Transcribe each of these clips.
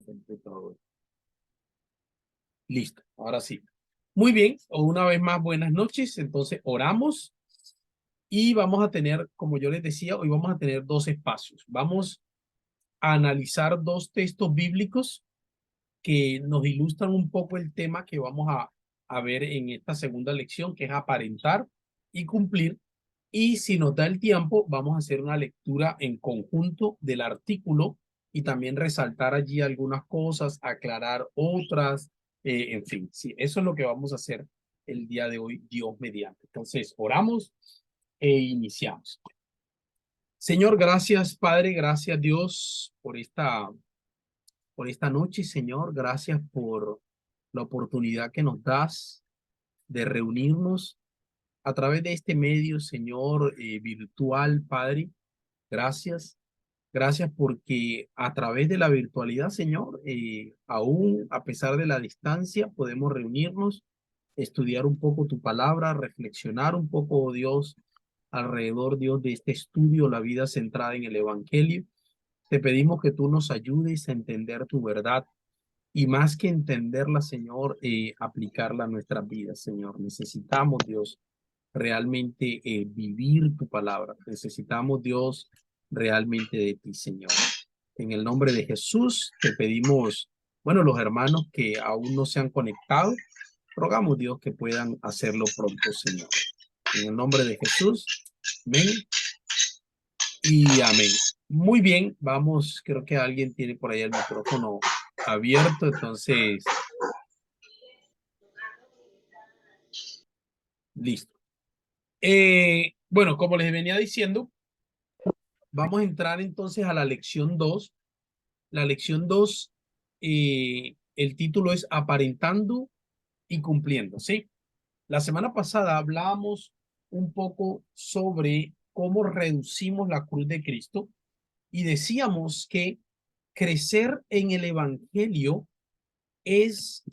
Computador. Listo, ahora sí. Muy bien, una vez más, buenas noches. Entonces, oramos y vamos a tener, como yo les decía, hoy vamos a tener dos espacios. Vamos a analizar dos textos bíblicos que nos ilustran un poco el tema que vamos a ver en esta segunda lección, que es aparentar y cumplir. Y si nos da el tiempo, vamos a hacer una lectura en conjunto del artículo y también resaltar allí algunas cosas, aclarar otras, en fin, sí, eso es lo que vamos a hacer el día de hoy, Dios mediante. Entonces, oramos e iniciamos. Señor, gracias, Padre, gracias, Dios, por esta noche, Señor. Gracias por la oportunidad que nos das de reunirnos a través de este medio, Señor, virtual, Padre. Gracias. Gracias porque a través de la virtualidad, Señor, aún a pesar de la distancia, podemos reunirnos, estudiar un poco tu palabra, reflexionar un poco, oh Dios, alrededor, Dios, de este estudio, la vida centrada en el Evangelio. Te pedimos que tú nos ayudes a entender tu verdad y más que entenderla, Señor, aplicarla a nuestras vidas, Señor. Necesitamos, Dios, realmente vivir tu palabra. Necesitamos, Dios, realmente de ti, Señor. En el nombre de Jesús te pedimos, bueno, los hermanos que aún no se han conectado, rogamos, Dios, que puedan hacerlo pronto, Señor. En el nombre de Jesús, amén y amén. Muy bien, vamos, creo que alguien tiene por ahí el micrófono abierto, entonces, listo. Bueno, como les venía diciendo, vamos a entrar entonces a la lección 2. La lección 2, el título es Aparentando y Cumpliendo, ¿sí? La semana pasada hablábamos un poco sobre cómo reducimos la cruz de Cristo y decíamos que crecer en el Evangelio es,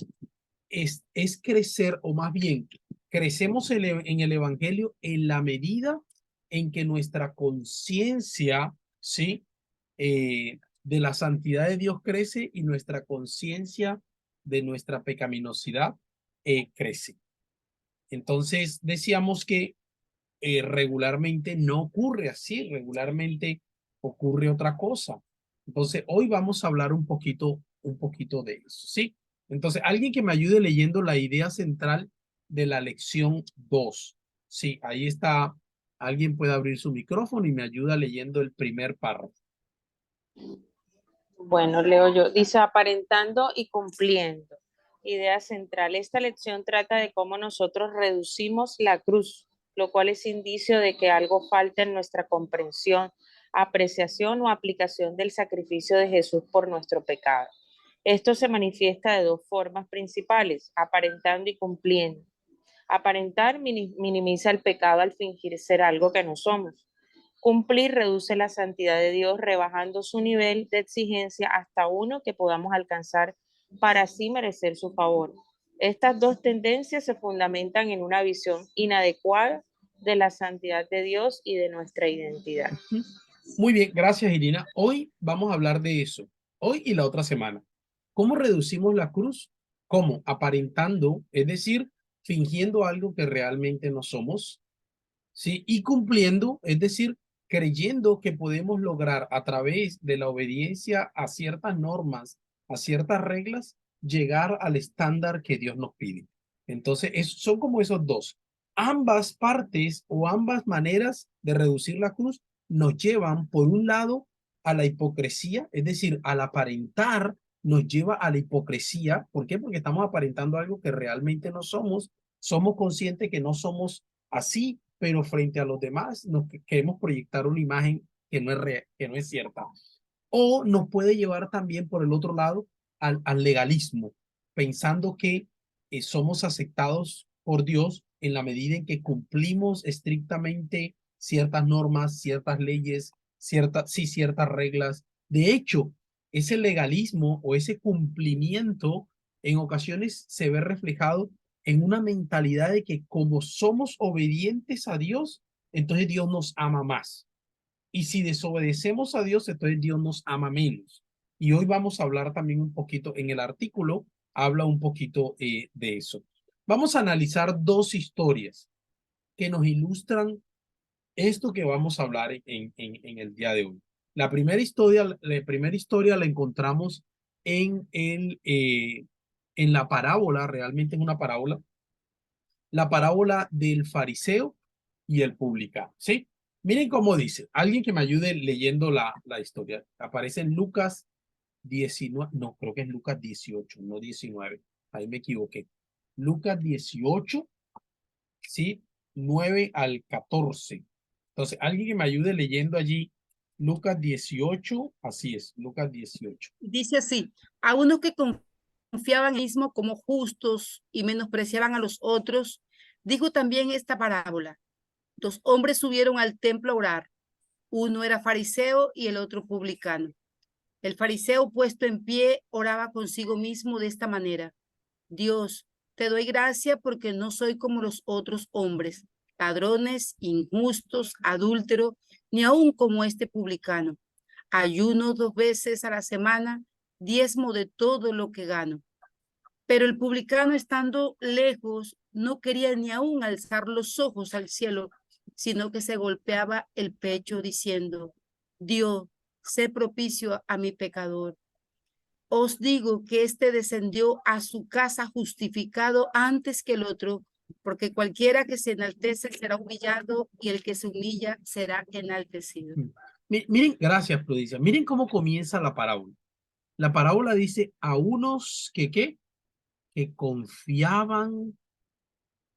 es crecer, o más bien, crecemos en el Evangelio en la medida en que nuestra conciencia, ¿sí? De la santidad de Dios crece y nuestra conciencia de nuestra pecaminosidad crece. Entonces decíamos que regularmente no ocurre así, regularmente ocurre otra cosa. Entonces hoy vamos a hablar un poquito de eso, ¿sí? Entonces, alguien que me ayude leyendo la idea central de la lección 2. Sí, ahí está. Alguien puede abrir su micrófono y me ayuda leyendo el primer párrafo. Bueno, leo yo. Dice aparentando y cumpliendo. Idea central. Esta lección trata de cómo nosotros reducimos la cruz, lo cual es indicio de que algo falta en nuestra comprensión, apreciación o aplicación del sacrificio de Jesús por nuestro pecado. Esto se manifiesta de dos formas principales, aparentando y cumpliendo. Aparentar minimiza el pecado al fingir ser algo que no somos. Cumplir reduce la santidad de Dios, rebajando su nivel de exigencia hasta uno que podamos alcanzar para así merecer su favor. Estas dos tendencias se fundamentan en una visión inadecuada de la santidad de Dios y de nuestra identidad. Muy bien, gracias, Irina. Hoy vamos a hablar de eso. Hoy y la otra semana. ¿Cómo reducimos la cruz? ¿Cómo? Aparentando, es decir, fingiendo algo que realmente no somos, ¿sí? Y cumpliendo, es decir, creyendo que podemos lograr a través de la obediencia a ciertas normas, a ciertas reglas, llegar al estándar que Dios nos pide. Entonces, son como esos dos. Ambas partes o ambas maneras de reducir la cruz nos llevan, por un lado, a la hipocresía, es decir, al aparentar nos lleva a la hipocresía. ¿Por qué? Porque estamos aparentando algo que realmente no somos. Somos conscientes que no somos así, pero frente a los demás nos queremos proyectar una imagen que no que no es cierta. O nos puede llevar también por el otro lado al legalismo, pensando que somos aceptados por Dios en la medida en que cumplimos estrictamente ciertas normas, ciertas leyes, ciertas reglas. De hecho, ese legalismo o ese cumplimiento en ocasiones se ve reflejado en una mentalidad de que como somos obedientes a Dios, entonces Dios nos ama más. Y si desobedecemos a Dios, entonces Dios nos ama menos. Y hoy vamos a hablar también un poquito, en el artículo habla un poquito de eso. Vamos a analizar dos historias que nos ilustran esto que vamos a hablar en el día de hoy. La primera historia la encontramos en la parábola, realmente en una parábola, la parábola del fariseo y el publicano, ¿sí? Miren cómo dice, alguien que me ayude leyendo la historia. Aparece en Lucas 19, no, creo que es Lucas 18, no 19, ahí me equivoqué. Lucas 18, ¿sí? 9 al 14. Entonces, alguien que me ayude leyendo allí Lucas 18, así es, Lucas 18. Dice así, a unos que confiaban en sí mismo como justos y menospreciaban a los otros, dijo también esta parábola. Dos hombres subieron al templo a orar. Uno era fariseo y el otro publicano. El fariseo, puesto en pie, oraba consigo mismo de esta manera: Dios, te doy gracia porque no soy como los otros hombres, ladrones, injustos, adúlteros, ni aun como este publicano. Ayuno 2 veces a la semana, diezmo de todo lo que gano. Pero el publicano, estando lejos, no quería ni aun alzar los ojos al cielo, sino que se golpeaba el pecho diciendo: Dios, sé propicio a mi pecador. Os digo que éste descendió a su casa justificado antes que el otro, porque cualquiera que se enaltece será humillado y el que se humilla será enaltecido. Miren, gracias, Prudencia. Miren cómo comienza la parábola. La parábola dice a unos que, ¿qué? Que confiaban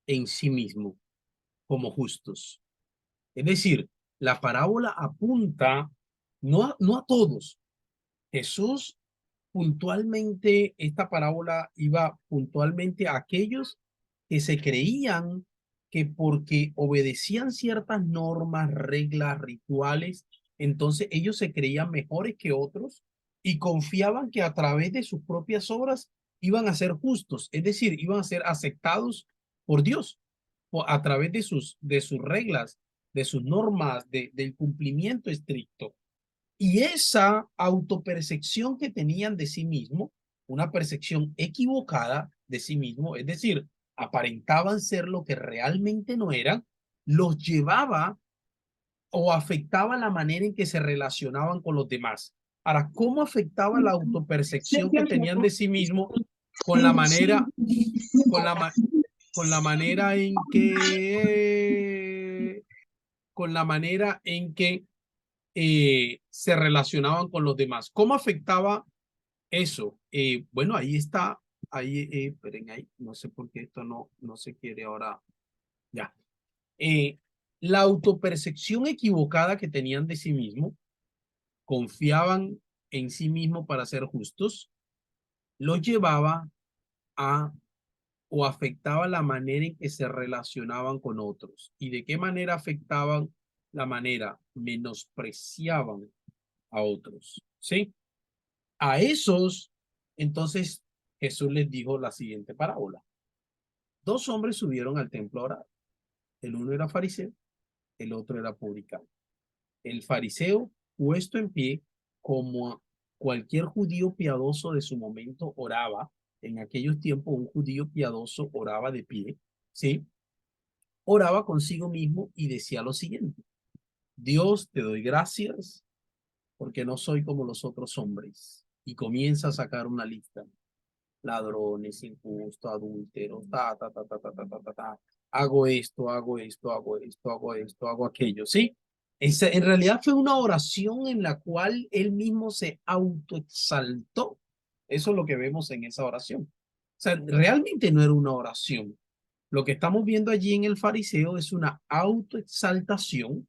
en sí mismos como justos. Es decir, la parábola apunta no a todos. Jesús puntualmente, esta parábola iba puntualmente a aquellos que se creían que porque obedecían ciertas normas, reglas, rituales, entonces ellos se creían mejores que otros y confiaban que a través de sus propias obras iban a ser justos, es decir, iban a ser aceptados por Dios a través de sus reglas, de sus normas, del cumplimiento estricto. Y esa autopercepción que tenían de sí mismo, una percepción equivocada de sí mismo, es decir, aparentaban ser lo que realmente no eran, los llevaba o afectaba la manera en que se relacionaban con los demás. Ahora, ¿cómo afectaba la autopercepción que tenían de sí mismo con la manera, con la, ma- con la manera en que, con la manera en que se relacionaban con los demás? ¿Cómo afectaba eso? Bueno, ahí está, ahí, esperen ahí, no sé por qué esto no se quiere ahora, ya. Eh, la autopercepción equivocada que tenían de sí mismo, confiaban en sí mismo para ser justos, los llevaba a o afectaba la manera en que se relacionaban con otros. ¿Y de qué manera afectaban la manera? Menospreciaban a otros, ¿sí? A esos, entonces Jesús les dijo la siguiente parábola. Dos hombres subieron al templo a orar. El uno era fariseo, el otro era publicano. El fariseo, puesto en pie, como cualquier judío piadoso de su momento oraba, en aquellos tiempos un judío piadoso oraba de pie, ¿sí? Oraba consigo mismo y decía lo siguiente: Dios, te doy gracias porque no soy como los otros hombres. Y comienza a sacar una lista: ladrones, injustos, adúlteros, hago esto, hago esto, hago esto, hago esto, hago aquello, ¿sí? En realidad fue una oración en la cual él mismo se autoexaltó. Eso es lo que vemos en esa oración. O sea, realmente no era una oración. Lo que estamos viendo allí en el fariseo es una autoexaltación,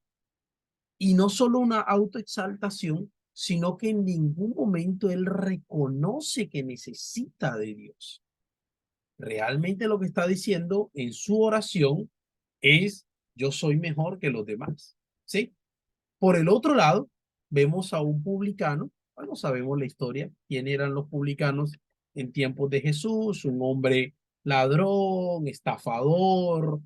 y no solo una autoexaltación, sino que en ningún momento él reconoce que necesita de Dios. Realmente lo que está diciendo en su oración es: yo soy mejor que los demás, ¿sí? Por el otro lado, vemos a un publicano. Bueno, sabemos la historia, quién eran los publicanos en tiempos de Jesús: un hombre ladrón, estafador,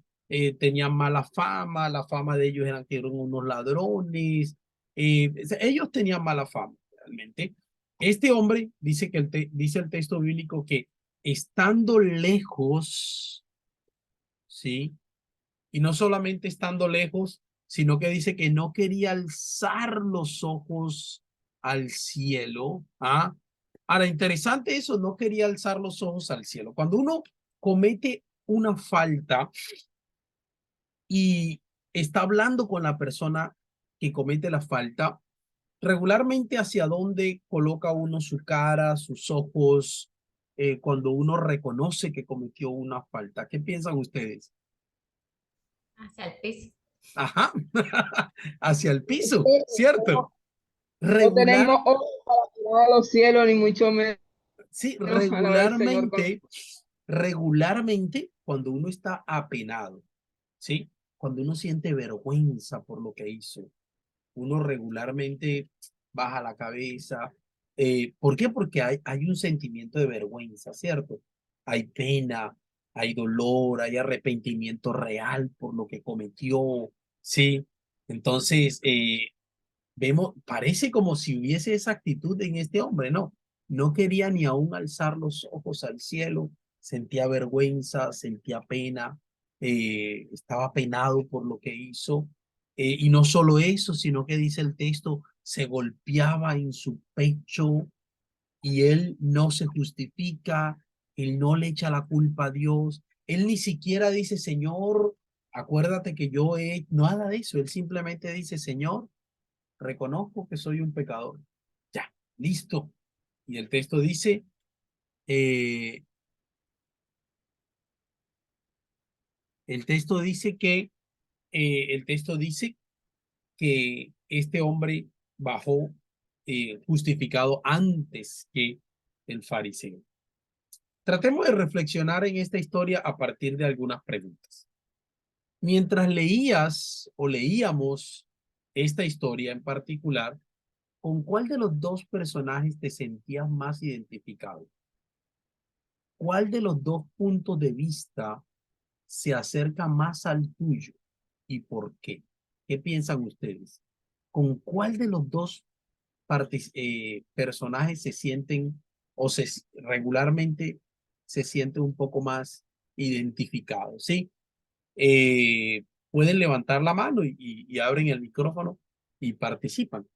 tenían mala fama, la fama de ellos eran que eran unos ladrones, ellos tenían mala fama realmente. Este hombre, dice, dice el texto bíblico que estando lejos, ¿sí? Y no solamente estando lejos, sino que dice que no quería alzar los ojos al cielo. ¿Ah? Ahora, interesante eso, no quería alzar los ojos al cielo. Cuando uno comete una falta y está hablando con la persona que comete la falta, regularmente hacia dónde coloca uno su cara, sus ojos, cuando uno reconoce que cometió una falta. ¿Qué piensan ustedes? Hacia el piso. Ajá, hacia el piso, No, ¿cierto? no tenemos Regular, ojos para mirar a los cielos, ni mucho menos sí, a la del Señor. regularmente, cuando uno está apenado, ¿sí? Cuando uno siente vergüenza por lo que hizo, uno regularmente baja la cabeza. ¿Por qué? Porque hay un sentimiento de vergüenza, ¿cierto? Hay pena, hay dolor, hay arrepentimiento real por lo que cometió, ¿sí? Entonces, vemos, parece como si hubiese esa actitud en este hombre, ¿no? No quería ni aún alzar los ojos al cielo, sentía vergüenza, sentía pena, estaba penado por lo que hizo. Y no solo eso, sino que dice el texto, se golpeaba en su pecho y él no se justifica, él no le echa la culpa a Dios, él ni siquiera dice, Señor, acuérdate que yo he, nada de eso, él simplemente dice, Señor, reconozco que soy un pecador. Ya, listo. Y el texto dice, eh, el texto dice que, el texto dice que este hombre bajó justificado antes que el fariseo. Tratemos de reflexionar en esta historia a partir de algunas preguntas. Mientras leías o leíamos esta historia en particular, ¿con cuál de los dos personajes te sentías más identificado? ¿Cuál de los dos puntos de vista se acerca más al tuyo y por qué? ¿Qué piensan ustedes? ¿Con cuál de los dos personajes se sienten o regularmente se sienten un poco más identificados? ¿Sí? Pueden levantar la mano y abren el micrófono y participan.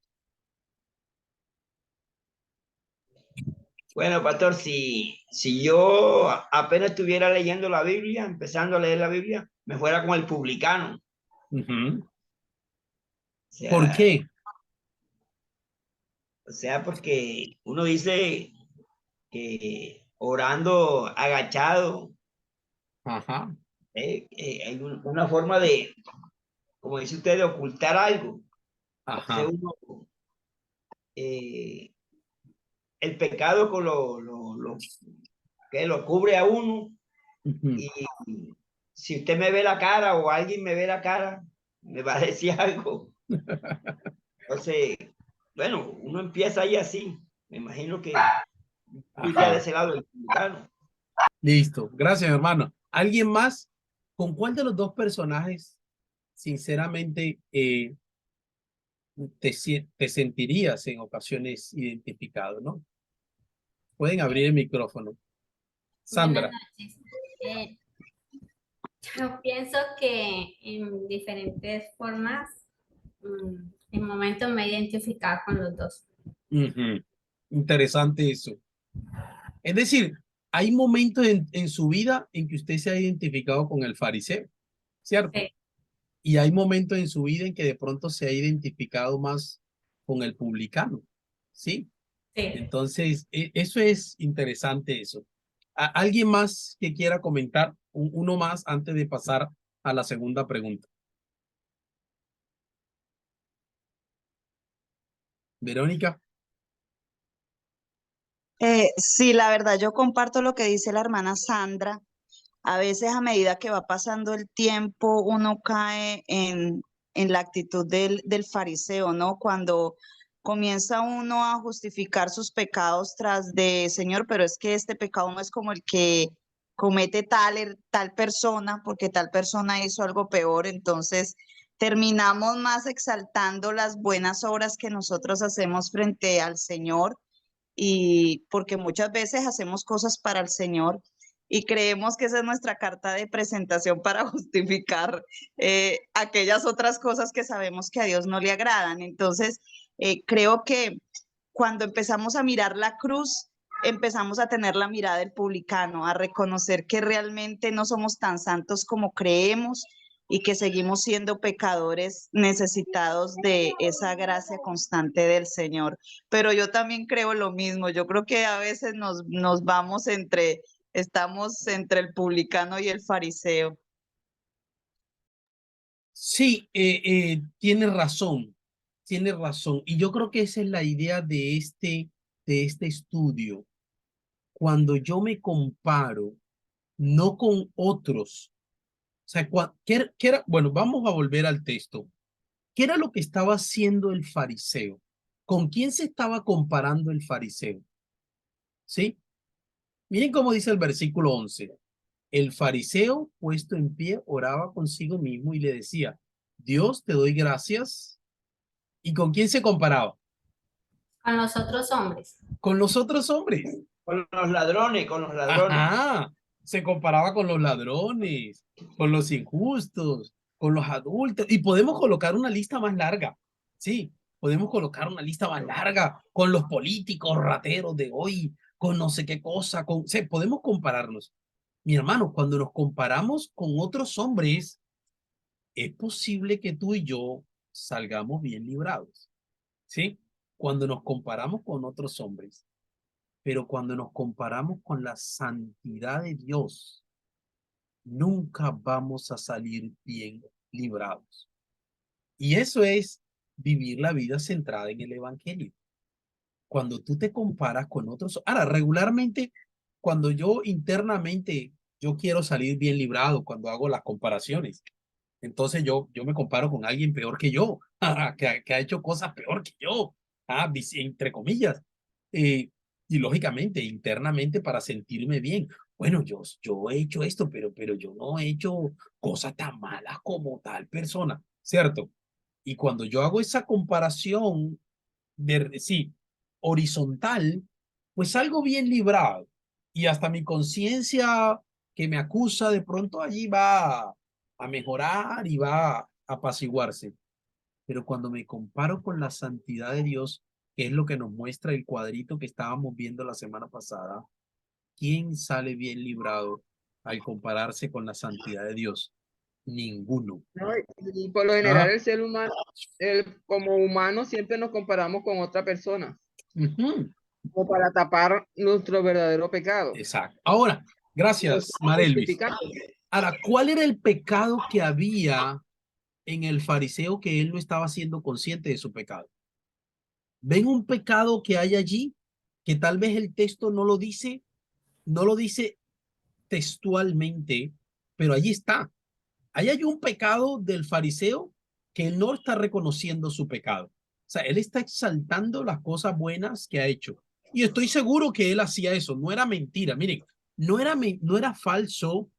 Bueno, pastor, si yo apenas estuviera leyendo la Biblia, empezando a leer la Biblia, me fuera con el publicano. Uh-huh. sea, ¿Por qué? O sea, porque uno dice que orando agachado, Ajá. hay una forma de, como dice usted, de ocultar algo. Ajá. Uno, el pecado con que lo cubre a uno. Uh-huh. Y si usted me ve la cara o alguien me ve la cara, me va a decir algo. Entonces, bueno, uno empieza ahí así. Me imagino que ya de ese lado del publicano. Listo. Gracias, hermano. ¿Alguien más? ¿Con cuál de los dos personajes, sinceramente, te sentirías en ocasiones identificado, ¿no? Pueden abrir el micrófono. Sandra. Buenas noches. Yo pienso que en diferentes formas, en momentos me he identificado con los dos. Uh-huh. Interesante eso. Es decir, hay momentos en su vida en que usted se ha identificado con el fariseo, ¿cierto? Sí. Y hay momentos en su vida en que de pronto se ha identificado más con el publicano, ¿sí? Sí. Entonces, eso es interesante eso. ¿Alguien más que quiera comentar? Uno más antes de pasar a la segunda pregunta. Verónica. Sí, la verdad, yo comparto lo que dice la hermana Sandra. A veces a medida que va pasando el tiempo, uno cae en la actitud del fariseo, ¿no? Cuando comienza uno a justificar sus pecados tras de, Señor, pero es que este pecado no es como el que comete tal persona, porque tal persona hizo algo peor, entonces terminamos más exaltando las buenas obras que nosotros hacemos frente al Señor y porque muchas veces hacemos cosas para el Señor y creemos que esa es nuestra carta de presentación para justificar aquellas otras cosas que sabemos que a Dios no le agradan. Entonces, creo que cuando empezamos a mirar la cruz, empezamos a tener la mirada del publicano, a reconocer que realmente no somos tan santos como creemos y que seguimos siendo pecadores necesitados de esa gracia constante del Señor. Pero yo también creo lo mismo, yo creo que a veces nos vamos estamos entre el publicano y el fariseo. Sí, tienes razón, tienes razón. Y yo creo que esa es la idea de este estudio. Cuando yo me comparo, no con otros. O sea, ¿qué era? Bueno, vamos a volver al texto. ¿Qué era lo que estaba haciendo el fariseo? ¿Con quién se estaba comparando el fariseo? ¿Sí? Miren cómo dice el versículo 11. El fariseo, puesto en pie, oraba consigo mismo y le decía, Dios, te doy gracias. ¿Y con quién se comparaba? Con los otros hombres. Con los otros hombres. Con los ladrones, con los ladrones. Ajá. Se comparaba con los ladrones, con los injustos, con los adultos. Y podemos colocar una lista más larga. Sí, podemos colocar una lista más larga con los políticos rateros de hoy, con no sé qué cosa. Sí, podemos compararnos. Mi hermano, cuando nos comparamos con otros hombres, es posible que tú y yo salgamos bien librados. ¿Sí? Cuando nos comparamos con otros hombres. Pero cuando nos comparamos con la santidad de Dios, nunca vamos a salir bien librados. Y eso es vivir la vida centrada en el Evangelio. Cuando tú te comparas con otros, ahora regularmente, cuando yo internamente, yo quiero salir bien librado cuando hago las comparaciones. Entonces yo me comparo con alguien peor que yo, que ha hecho cosas peor que yo, entre comillas. Y lógicamente, internamente para sentirme bien. Bueno, yo he hecho esto, pero yo no he hecho cosas tan malas como tal persona, ¿cierto? Y cuando yo hago esa comparación sí, horizontal, pues salgo bien librado. Y hasta mi conciencia que me acusa de pronto allí va a mejorar y va a apaciguarse. Pero cuando me comparo con la santidad de Dios, que es lo que nos muestra el cuadrito que estábamos viendo la semana pasada, ¿quién sale bien librado al compararse con la santidad de Dios? Ninguno. No, y por lo general el ser humano, como humano, siempre nos comparamos con otra persona. Como para tapar nuestro verdadero pecado. Exacto. Ahora, gracias, Marelvis. Ahora, ¿cuál era el pecado que había en el fariseo que él no estaba siendo consciente de su pecado? ¿Ven un pecado que hay allí que tal vez el texto no lo dice textualmente, pero allí está? Ahí hay un pecado del fariseo que él no está reconociendo su pecado. O sea, él está exaltando las cosas buenas que ha hecho. Y estoy seguro que él hacía eso. No era mentira. Miren, no era falso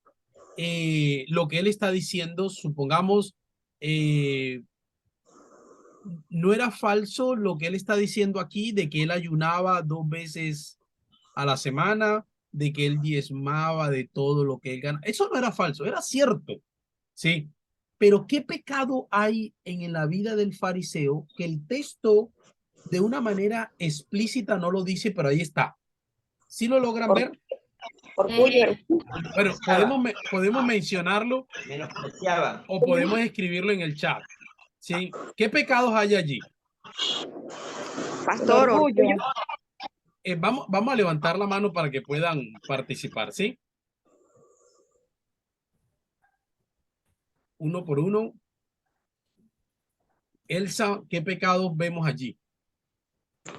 lo que él está diciendo. Supongamos, no era falso lo que él está diciendo aquí de que él ayunaba 2 veces a la semana, de que él diezmaba de todo lo que él gana. Eso no era falso, era cierto. Sí, pero ¿qué pecado hay en la vida del fariseo que el texto de una manera explícita no lo dice, pero ahí está? ¿Sí lo logran ver? Bueno, podemos mencionarlo o podemos escribirlo en el chat. ¿Sí? ¿Qué pecados hay allí? Pastor, orgullo. Vamos a levantar la mano para que puedan participar, ¿sí? Uno por uno. Elsa, ¿qué pecados vemos allí?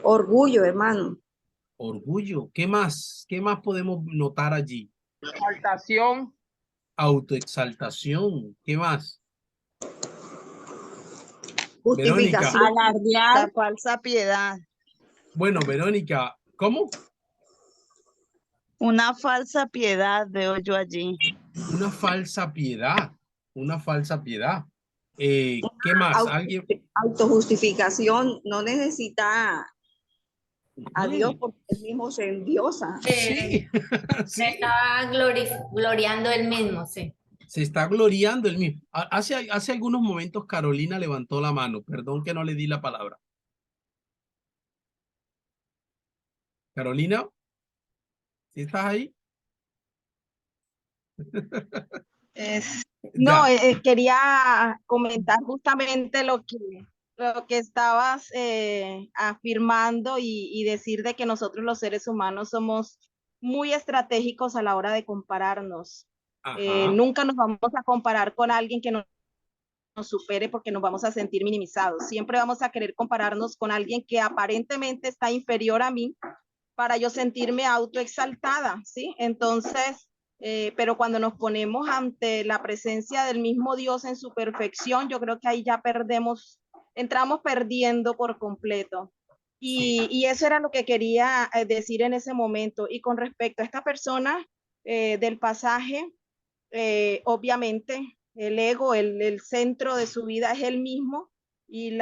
Orgullo, hermano. Orgullo. ¿Qué más? ¿Qué más podemos notar allí? Exaltación. Autoexaltación. ¿Qué más? Justificación. Alardear. La falsa piedad. Bueno, Verónica, ¿cómo? Una falsa piedad veo yo allí. Una falsa piedad. Una falsa piedad. ¿Qué más? ¿Alguien? Autojustificación no necesita a Dios porque él mismo se endiosa. Sí, Se sí. estaba gloriando él mismo, sí. Se está gloriando el mismo. Hace algunos momentos Carolina levantó la mano. Perdón que no le di la palabra. Carolina, ¿sí estás ahí? No, Ya. quería comentar justamente lo que estabas afirmando y decir de que nosotros los seres humanos somos muy estratégicos a la hora de compararnos. Ajá. Nunca nos vamos a comparar con alguien que nos supere porque nos vamos a sentir minimizados. Siempre vamos a querer compararnos con alguien que aparentemente está inferior a mí para yo sentirme autoexaltada, ¿sí? Entonces, pero cuando nos ponemos ante la presencia del mismo Dios en su perfección, yo creo que ahí ya entramos perdiendo por completo. Y eso era lo que quería decir en ese momento. Y con respecto a esta persona del pasaje, obviamente el ego, el centro de su vida es el mismo y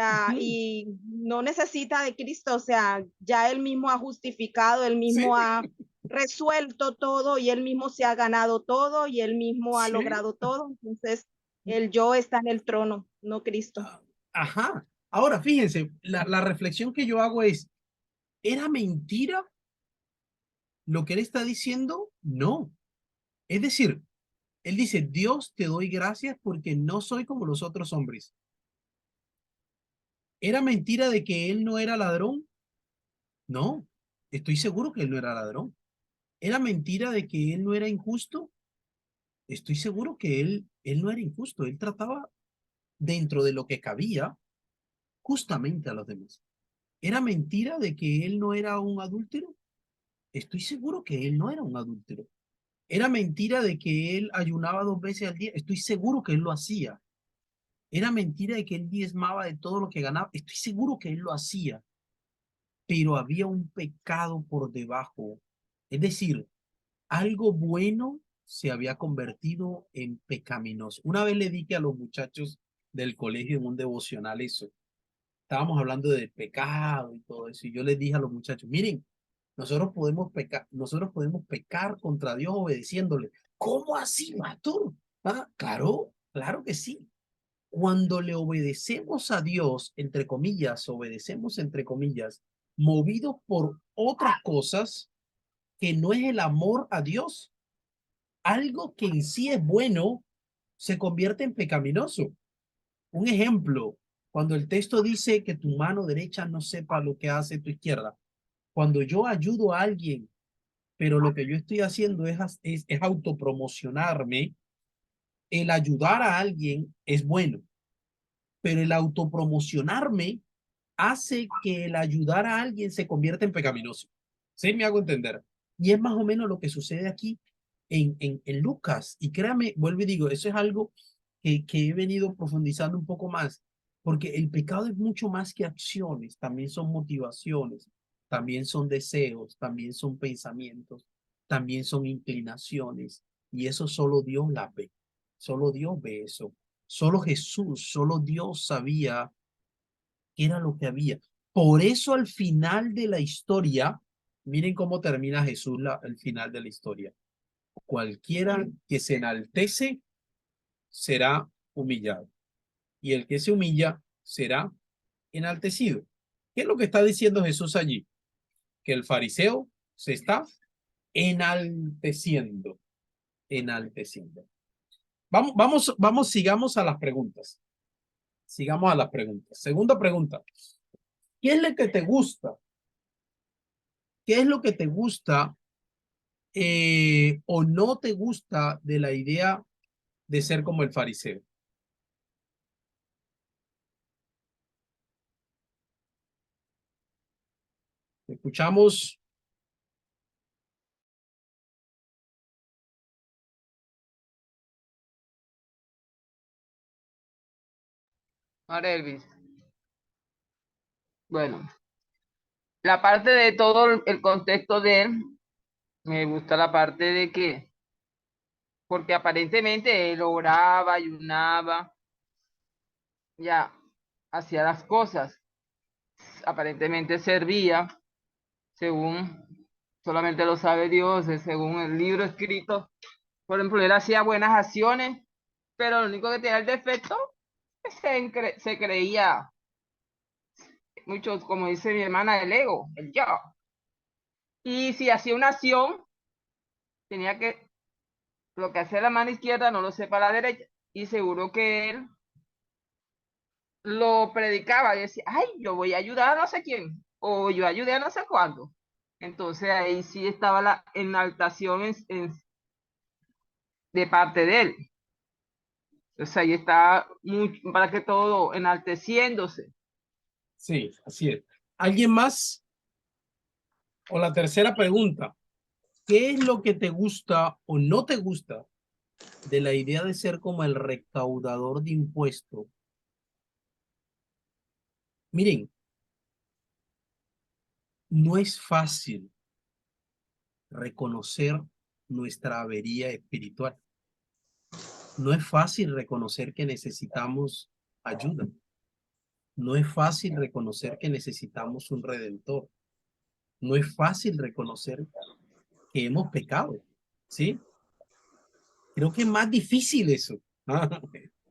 no necesita de Cristo, o sea, ya él mismo ha justificado, él Sí, mismo ha resuelto todo y él mismo se ha ganado todo y él mismo ha sí. logrado todo, entonces el yo está en el trono, no Cristo. Ajá. Ahora, fíjense, la reflexión que yo hago es, ¿era mentira lo que él está diciendo? No. Es decir, él dice, Dios, te doy gracias porque no soy como los otros hombres. ¿Era mentira de que él no era ladrón? No. Estoy seguro que él no era ladrón. ¿Era mentira de que él no era injusto? Estoy seguro que él no era injusto. Él trataba dentro de lo que cabía justamente a los demás. ¿Era mentira de que él no era un adúltero? Estoy seguro que él no era un adúltero. ¿Era mentira de que él ayunaba 2 veces al día? Estoy seguro que él lo hacía. ¿Era mentira de que él diezmaba de todo lo que ganaba? Estoy seguro que él lo hacía. Pero había un pecado por debajo. Es decir, algo bueno se había convertido en pecaminoso. Una vez le dije a los muchachos del colegio en un devocional eso. Estábamos hablando de pecado y todo eso. Y yo les dije a los muchachos, miren, nosotros podemos pecar contra Dios obedeciéndole. ¿Cómo así, pastor? Ah, claro, claro que sí. Cuando le obedecemos a Dios, entre comillas, obedecemos entre comillas, movidos por otras cosas que no es el amor a Dios, algo que en sí es bueno se convierte en pecaminoso. Un ejemplo, cuando el texto dice que tu mano derecha no sepa lo que hace tu izquierda, cuando yo ayudo a alguien, pero lo que yo estoy haciendo es autopromocionarme, el ayudar a alguien es bueno, pero el autopromocionarme hace que el ayudar a alguien se convierta en pecaminoso. ¿Sí me hago entender? Y es más o menos lo que sucede aquí en Lucas. Y créame, vuelvo y digo, eso es algo que he venido profundizando un poco más, porque el pecado es mucho más que acciones, también son motivaciones, también son deseos, también son pensamientos, también son inclinaciones, y eso solo Dios la ve, solo Dios ve eso, solo Jesús, solo Dios sabía qué era lo que había. Por eso al final de la historia, miren cómo termina Jesús el final de la historia. Cualquiera que se enaltece será humillado y el que se humilla será enaltecido. ¿Qué es lo que está diciendo Jesús allí? Que el fariseo se está enalteciendo, enalteciendo. Vamos, sigamos a las preguntas. Sigamos a las preguntas. Segunda pregunta. ¿Qué es lo que te gusta? ¿Qué es lo que te gusta o no te gusta de la idea de ser como el fariseo? Escuchamos. Ahora, Elvis. Bueno, la parte de todo el contexto de él, me gusta la parte de que, porque aparentemente él oraba, ayunaba, ya, hacía las cosas, aparentemente servía, según solamente lo sabe Dios, según el libro escrito. Por ejemplo, él hacía buenas acciones, pero lo único que tenía el defecto es que se creía mucho, como dice mi hermana, el ego, el yo. Y si hacía una acción, tenía que lo que hacía la mano izquierda no lo sepa la derecha. Y seguro que él lo predicaba y decía, ay, yo voy a ayudar a no sé quién, o yo ayudé a no sé cuándo. Entonces ahí sí estaba la enaltación de parte de él. Entonces ahí está para que todo enalteciéndose. Sí, así es. ¿Alguien más? O la tercera pregunta. ¿Qué es lo que te gusta o no te gusta de la idea de ser como el recaudador de impuestos? Miren, no es fácil reconocer nuestra avería espiritual. No es fácil reconocer que necesitamos ayuda. No es fácil reconocer que necesitamos un redentor. No es fácil reconocer que hemos pecado, ¿sí? Creo que es más difícil eso.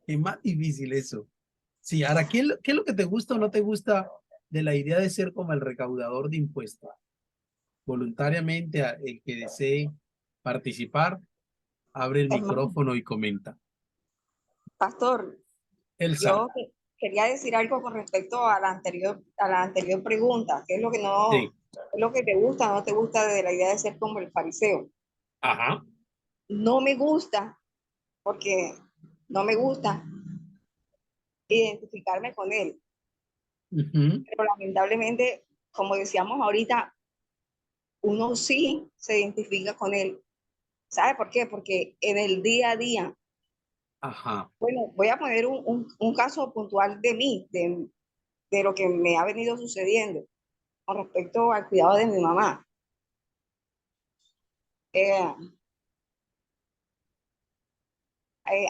Es más difícil eso. Sí, ahora, ¿qué es lo que te gusta o no te gusta de la idea de ser como el recaudador de impuestos? Voluntariamente, el que desee participar, abre el Hermano, micrófono y comenta. pastor, Elsa, yo quería decir algo con respecto a la anterior pregunta, ¿qué es lo que no, sí, qué es lo que te gusta o no te gusta de la idea de ser como el fariseo? ajá, No me gusta, porque no me gusta identificarme con él, ujú, pero lamentablemente, como decíamos ahorita, uno sí se identifica con él. ¿Sabe por qué? Porque en el día a día, ajá, bueno, voy a poner un caso puntual de mí, de lo que me ha venido sucediendo con respecto al cuidado de mi mamá. Eh,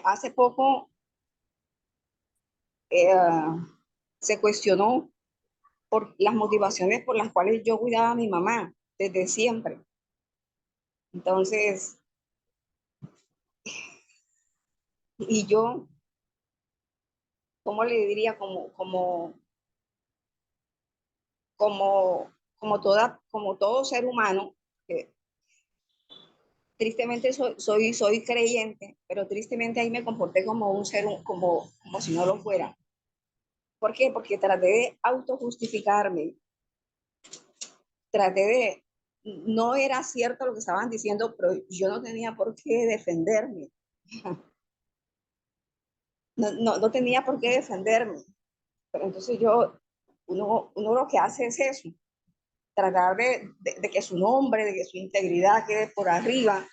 hace poco eh, se cuestionó por las motivaciones por las cuales yo cuidaba a mi mamá desde siempre. Entonces, y yo, ¿cómo le diría? Como todo ser humano, tristemente soy creyente, pero tristemente ahí me comporté como como si no lo fuera. ¿Por qué? Porque traté de autojustificarme, traté de, no era cierto lo que estaban diciendo, pero yo no tenía por qué defenderme. No tenía por qué defenderme. Pero entonces uno lo que hace es eso, tratar de que su nombre, de que su integridad quede por arriba.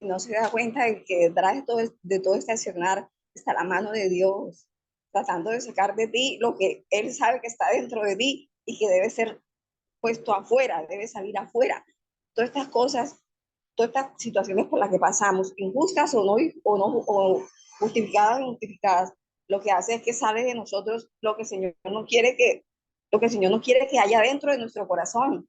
Y no se da cuenta de que detrás de todo este accionar está la mano de Dios, tratando de sacar de ti lo que Él sabe que está dentro de ti y que debe ser puesto afuera, debe salir afuera. Todas estas cosas, todas estas situaciones por las que pasamos, injustas o justificadas o injustificadas, lo que hace es que sale de nosotros lo que el Señor no quiere lo que el Señor no quiere que haya dentro de nuestro corazón.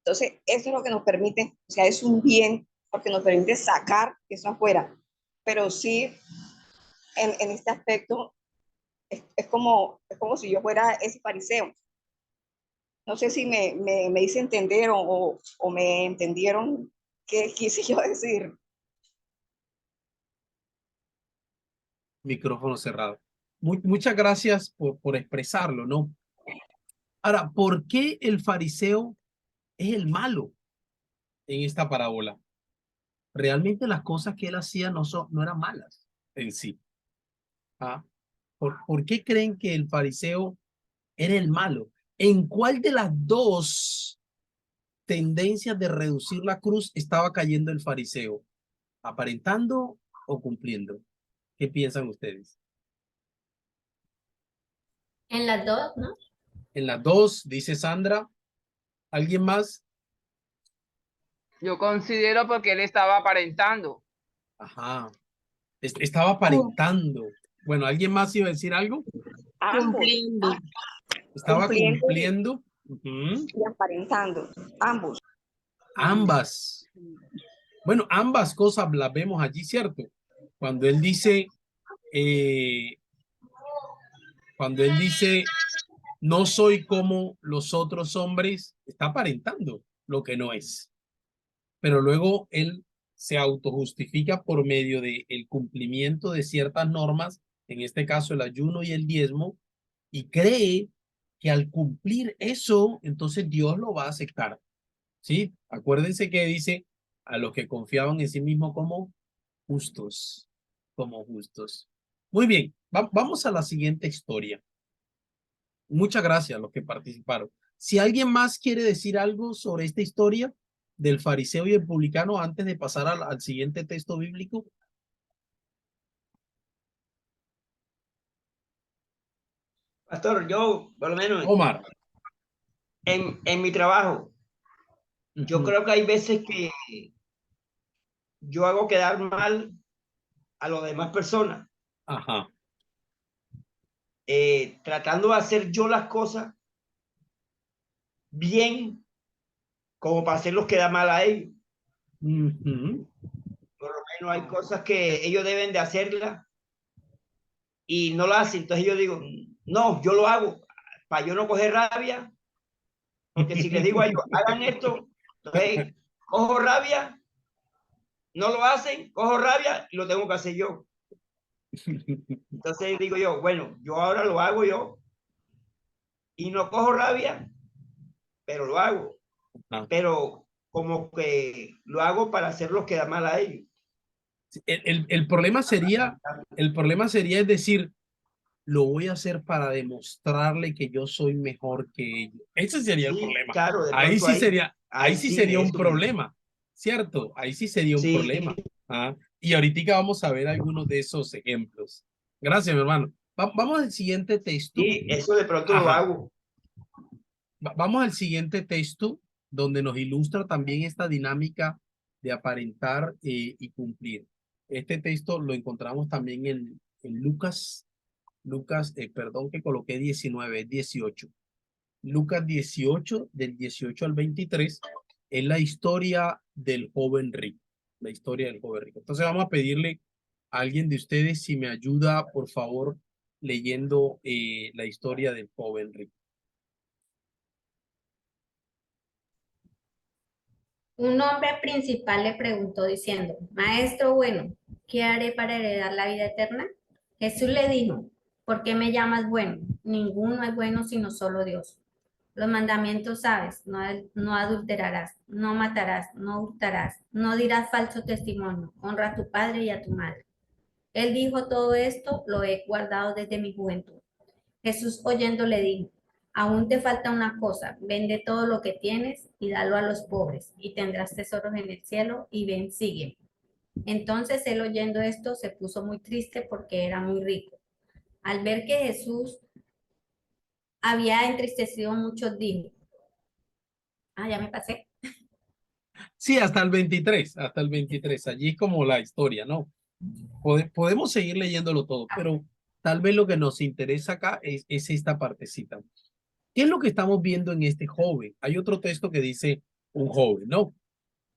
Entonces, eso es lo que nos permite, o sea, es un bien porque nos permite sacar eso afuera. Pero sí, en este aspecto, es como si yo fuera ese fariseo. No sé si me hice entender o me entendieron qué quise yo decir. micrófono cerrado. Muchas gracias por expresarlo, ¿no? Ahora, ¿por qué el fariseo es el malo en esta parábola? Realmente las cosas que él hacía no eran malas en sí. ¿Ah? ¿Por qué creen que el fariseo era el malo? ¿En cuál de las dos tendencias de reducir la cruz estaba cayendo el fariseo? ¿Aparentando o cumpliendo? ¿Qué piensan ustedes? En las dos, ¿no? En las dos, dice Sandra. ¿Alguien más? Yo considero porque él estaba aparentando. Ajá. Estaba aparentando. Bueno, ¿alguien más iba a decir algo? Ambos, Cumpliendo. Estaba cumpliendo cumpliendo. Ujú. y aparentando, ambos. Ambas. Bueno, ambas cosas las vemos allí, ¿cierto? Cuando él dice, cuando él dice, no soy como los otros hombres, está aparentando lo que no es. Pero luego él se autojustifica por medio de el cumplimiento de ciertas normas, en este caso el ayuno y el diezmo, y cree que al cumplir eso, entonces Dios lo va a aceptar. ¿Sí? Acuérdense que dice a los que confiaban en sí mismos como justos, como justos. Muy bien, vamos a la siguiente historia. Muchas gracias a los que participaron. Si alguien más quiere decir algo sobre esta historia del fariseo y el publicano antes de pasar al siguiente texto bíblico. Pastor, yo, por lo menos, Omar. en mi trabajo, yo creo que hay veces que yo hago quedar mal a las demás personas, Ajá. tratando de hacer yo las cosas bien, como para hacerlos quedar mal a ellos. Ujú. Por lo menos hay cosas que ellos deben de hacerlas y no lo hacen. Entonces yo digo, no, yo lo hago para yo no coger rabia, porque si les digo a ellos, hagan esto, entonces cojo rabia, no lo hacen, cojo rabia y lo tengo que hacer yo. Entonces digo yo, bueno, yo ahora lo hago yo y no cojo rabia, pero lo hago. Ah. Pero como que lo hago para hacerlos quedar mal a ellos. El problema sería, es decir, lo voy a hacer para demostrarle que yo soy mejor que ellos. Ese sería el Sí, problema. claro, de Ahí pronto sí ahí, sería, ahí ahí sí sí, sería un eso mismo. problema, ¿cierto? Ahí sí sería un Sí, problema. Ah, y ahorita vamos a ver algunos de esos ejemplos. Gracias, mi hermano. Vamos al siguiente texto. sí, eso de pronto lo Ajá. hago. Vamos al siguiente texto donde nos ilustra también esta dinámica de aparentar y cumplir. Este texto lo encontramos también en Lucas, perdón que coloqué 19, 18. Lucas 18, del 18 al 23, es la historia del joven rico. La historia del joven rico. Entonces vamos a pedirle a alguien de ustedes si me ayuda, por favor, leyendo la historia del joven rico. Un hombre principal le preguntó diciendo, Maestro bueno, ¿qué haré para heredar la vida eterna? Jesús le dijo, ¿por qué me llamas bueno? Ninguno es bueno sino solo Dios. Los mandamientos sabes, no adulterarás, no matarás, no hurtarás, no dirás falso testimonio, honra a tu padre y a tu madre. Él dijo todo esto, lo he guardado desde mi juventud. Jesús oyendo le dijo, aún te falta una cosa, vende todo lo que tienes y dalo a los pobres y tendrás tesoros en el cielo y ven, sígueme. Entonces él oyendo esto se puso muy triste porque era muy rico. Al ver que Jesús había entristecido mucho, dijo, ya me pasé. Sí, hasta el 23, hasta el 23. Allí es como la historia, ¿no? Podemos seguir leyéndolo todo, pero tal vez lo que nos interesa acá es esta partecita. ¿Qué es lo que estamos viendo en este joven? Hay otro texto que dice un joven, ¿no?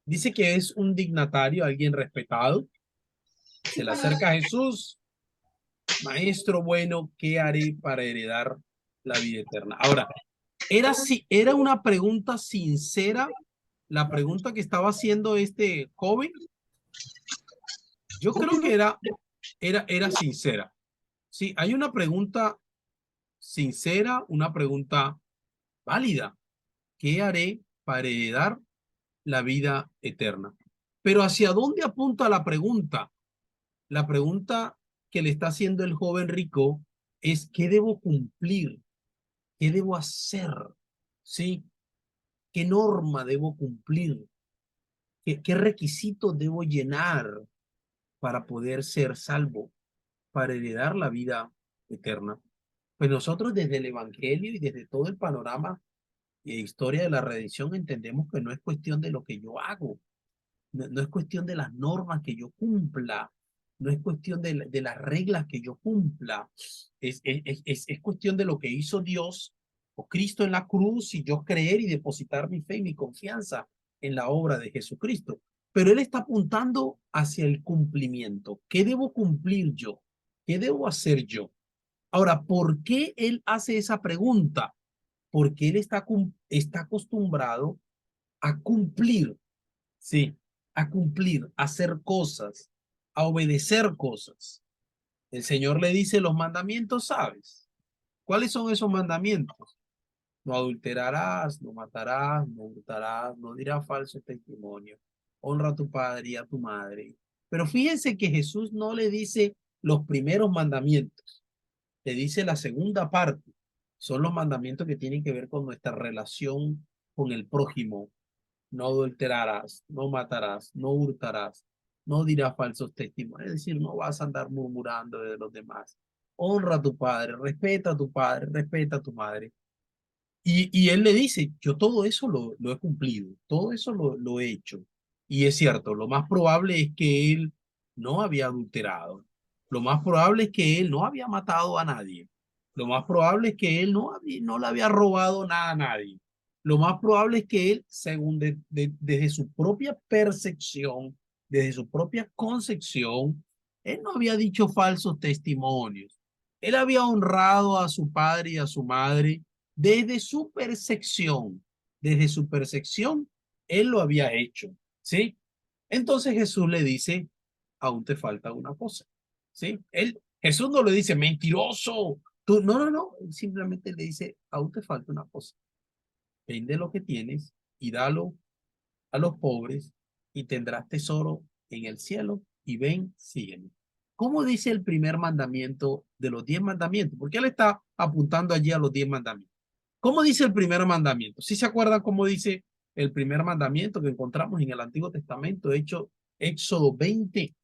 Dice que es un dignatario, alguien respetado. Se le acerca a Jesús. Maestro bueno, ¿qué haré para heredar la vida eterna? Ahora, ¿era una pregunta sincera la pregunta que estaba haciendo este joven? Yo creo que era sincera. Sí, hay una pregunta sincera, una pregunta válida. ¿Qué haré para heredar la vida eterna? Pero ¿hacia dónde apunta la pregunta? La pregunta que le está haciendo el joven rico es ¿qué debo cumplir? ¿Qué debo hacer? ¿Sí? ¿Qué norma debo cumplir? ¿Qué requisitos debo llenar para poder ser salvo, para heredar la vida eterna? Pues nosotros desde el Evangelio y desde todo el panorama y historia de la redención entendemos que no es cuestión de lo que yo hago, no es cuestión de las normas que yo cumpla, no es cuestión de las reglas que yo cumpla, es cuestión de lo que hizo Dios o Cristo en la cruz y yo creer y depositar mi fe y mi confianza en la obra de Jesucristo. Pero él está apuntando hacia el cumplimiento. ¿Qué debo cumplir yo? ¿Qué debo hacer yo? Ahora, ¿por qué él hace esa pregunta? Porque él está acostumbrado a cumplir, sí, a cumplir, a hacer cosas, a obedecer cosas. El Señor le dice los mandamientos, ¿sabes? ¿Cuáles son esos mandamientos? No adulterarás, no matarás, no hurtarás, no dirás falso testimonio. Honra a tu padre y a tu madre. Pero fíjense que Jesús no le dice los primeros mandamientos, le dice la segunda parte. Son los mandamientos que tienen que ver con nuestra relación con el prójimo. No adulterarás, no matarás, no hurtarás, no dirás falsos testimonios. Es decir, no vas a andar murmurando de los demás. Honra a tu padre, respeta a tu padre, respeta a tu madre. Y él le dice, yo todo eso lo he cumplido, todo eso lo he hecho. Y es cierto, lo más probable es que él no había adulterado. Lo más probable es que él no había matado a nadie. Lo más probable es que él no le había robado nada a nadie. Lo más probable es que él, según desde su propia percepción, desde su propia concepción, él no había dicho falsos testimonios. Él había honrado a su padre y a su madre desde su percepción, él lo había hecho, ¿sí? Entonces Jesús le dice, aún te falta una cosa, ¿sí? Jesús no le dice, mentiroso, tú, no, simplemente le dice, aún te falta una cosa. Vende lo que tienes y dalo a los pobres y tendrás tesoro en el cielo y ven, sígueme. ¿Cómo dice el primer mandamiento de los 10 mandamientos? Porque él está apuntando allí a los 10 mandamientos. ¿Cómo dice el primer mandamiento? ¿Sí se acuerdan cómo dice el primer mandamiento que encontramos en el Antiguo Testamento, Éxodo 20?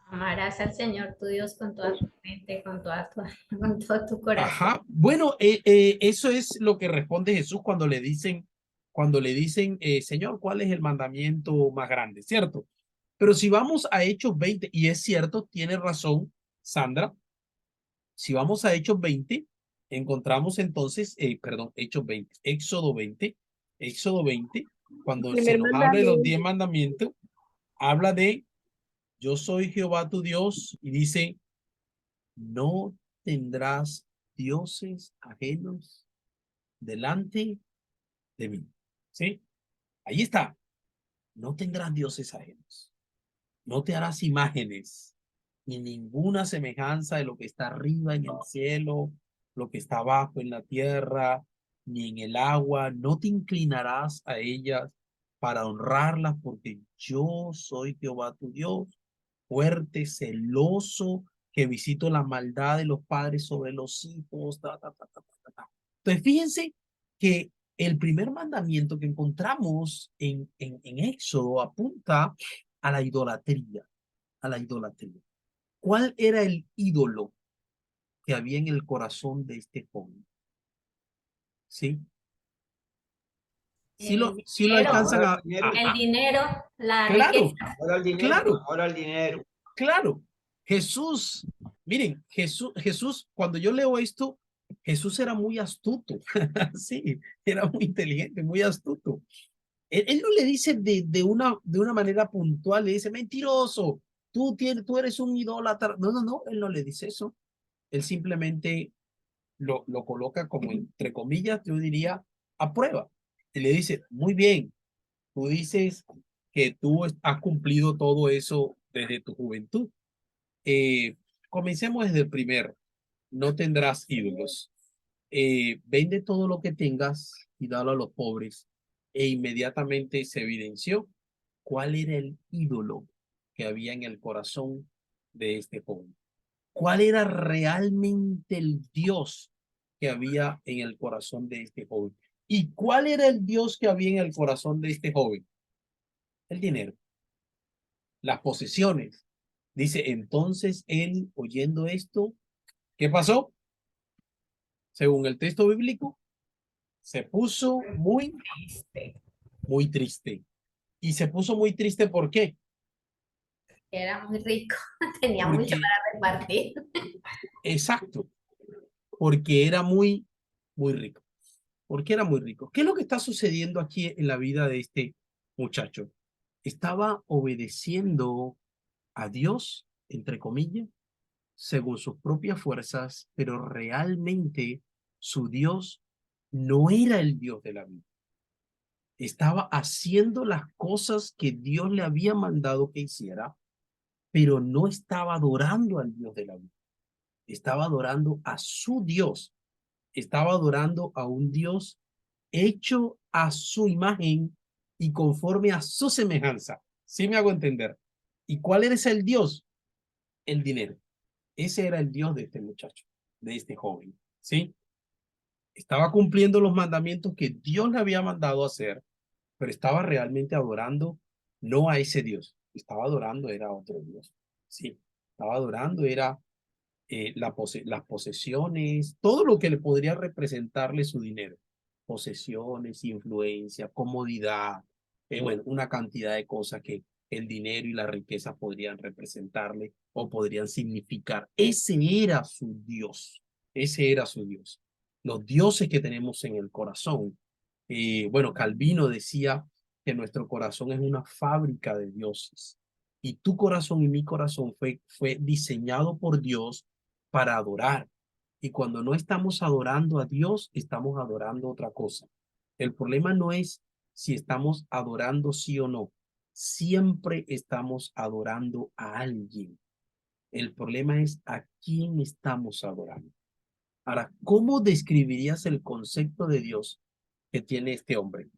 Amarás al Señor tu Dios con toda tu mente, con todo tu corazón. Ajá. Bueno, eso es lo que responde Jesús cuando le dicen, Señor, ¿cuál es el mandamiento más grande? ¿Cierto? Pero si vamos a Hechos 20, y es cierto, tiene razón Sandra, si vamos a Hechos 20, encontramos entonces, Hechos 20, Éxodo 20, cuando se nos habla de los 10 mandamientos, habla de, yo soy Jehová tu Dios, y dice, no tendrás dioses ajenos delante de mí. ¿Sí? Ahí está. No tendrás dioses ajenos. No te harás imágenes ni ninguna semejanza de lo que está arriba en el cielo, lo que está abajo en la tierra, ni en el agua. No te inclinarás a ellas para honrarlas, porque yo soy Jehová tu Dios, fuerte, celoso, que visito la maldad de los padres sobre los hijos. Entonces, fíjense que el primer mandamiento que encontramos en Éxodo apunta a la idolatría, a la idolatría. ¿Cuál era el ídolo que había en el corazón de este joven? ¿Sí? Sí lo alcanzan el dinero, la claro, riqueza. Ahora el dinero, claro, ahora el dinero. claro. Jesús, miren, Jesús, cuando yo leo esto, Jesús era muy astuto, sí, era muy inteligente, muy astuto. Él no le dice de una manera puntual, le dice, mentiroso, tú eres un idólatra. No, él no le dice eso. Él simplemente lo coloca como, entre comillas, yo diría, a prueba. Y le dice, muy bien, tú dices que tú has cumplido todo eso desde tu juventud. Comencemos desde el primero. No tendrás ídolos. Vende todo lo que tengas y dalo a los pobres. E inmediatamente se evidenció cuál era el ídolo que había en el corazón de este joven. ¿Cuál era realmente el Dios que había en el corazón de este joven? ¿Y cuál era el Dios que había en el corazón de este joven? El dinero, las posesiones. Dice, entonces él, oyendo esto, ¿qué pasó? Según el texto bíblico, se puso muy triste. Y se puso muy triste, ¿por qué? Era muy rico, tenía mucho para repartir. Exacto, porque era muy muy rico. ¿Por qué era muy rico? ¿Qué es lo que está sucediendo aquí en la vida de este muchacho? Estaba obedeciendo a Dios, entre comillas, según sus propias fuerzas, pero realmente su Dios no era el Dios de la vida. Estaba haciendo las cosas que Dios le había mandado que hiciera, pero no estaba adorando al Dios de la vida. Estaba adorando a su Dios. Estaba adorando a un Dios hecho a su imagen y conforme a su semejanza. ¿Sí me hago entender? ¿Y cuál era ese el Dios? El dinero. Ese era el Dios de este muchacho, de este joven. ¿Sí? Estaba cumpliendo los mandamientos que Dios le había mandado hacer, pero estaba realmente adorando no a ese Dios. Estaba adorando era a otro Dios. Sí. Estaba adorando era las posesiones, todo lo que le podría representarle su dinero. Posesiones, influencia, comodidad, bueno, una cantidad de cosas que el dinero y la riqueza podrían representarle o podrían significar. Ese era su Dios. Ese era su Dios. Los dioses que tenemos en el corazón. Bueno, Calvino decía que nuestro corazón es una fábrica de dioses. Y tu corazón y mi corazón fue diseñado por Dios para adorar. Y cuando no estamos adorando a Dios, estamos adorando otra cosa. El problema no es si estamos adorando sí o no. Siempre estamos adorando a alguien. El problema es a quién estamos adorando. Ahora, ¿cómo describirías el concepto de Dios que tiene este hombre?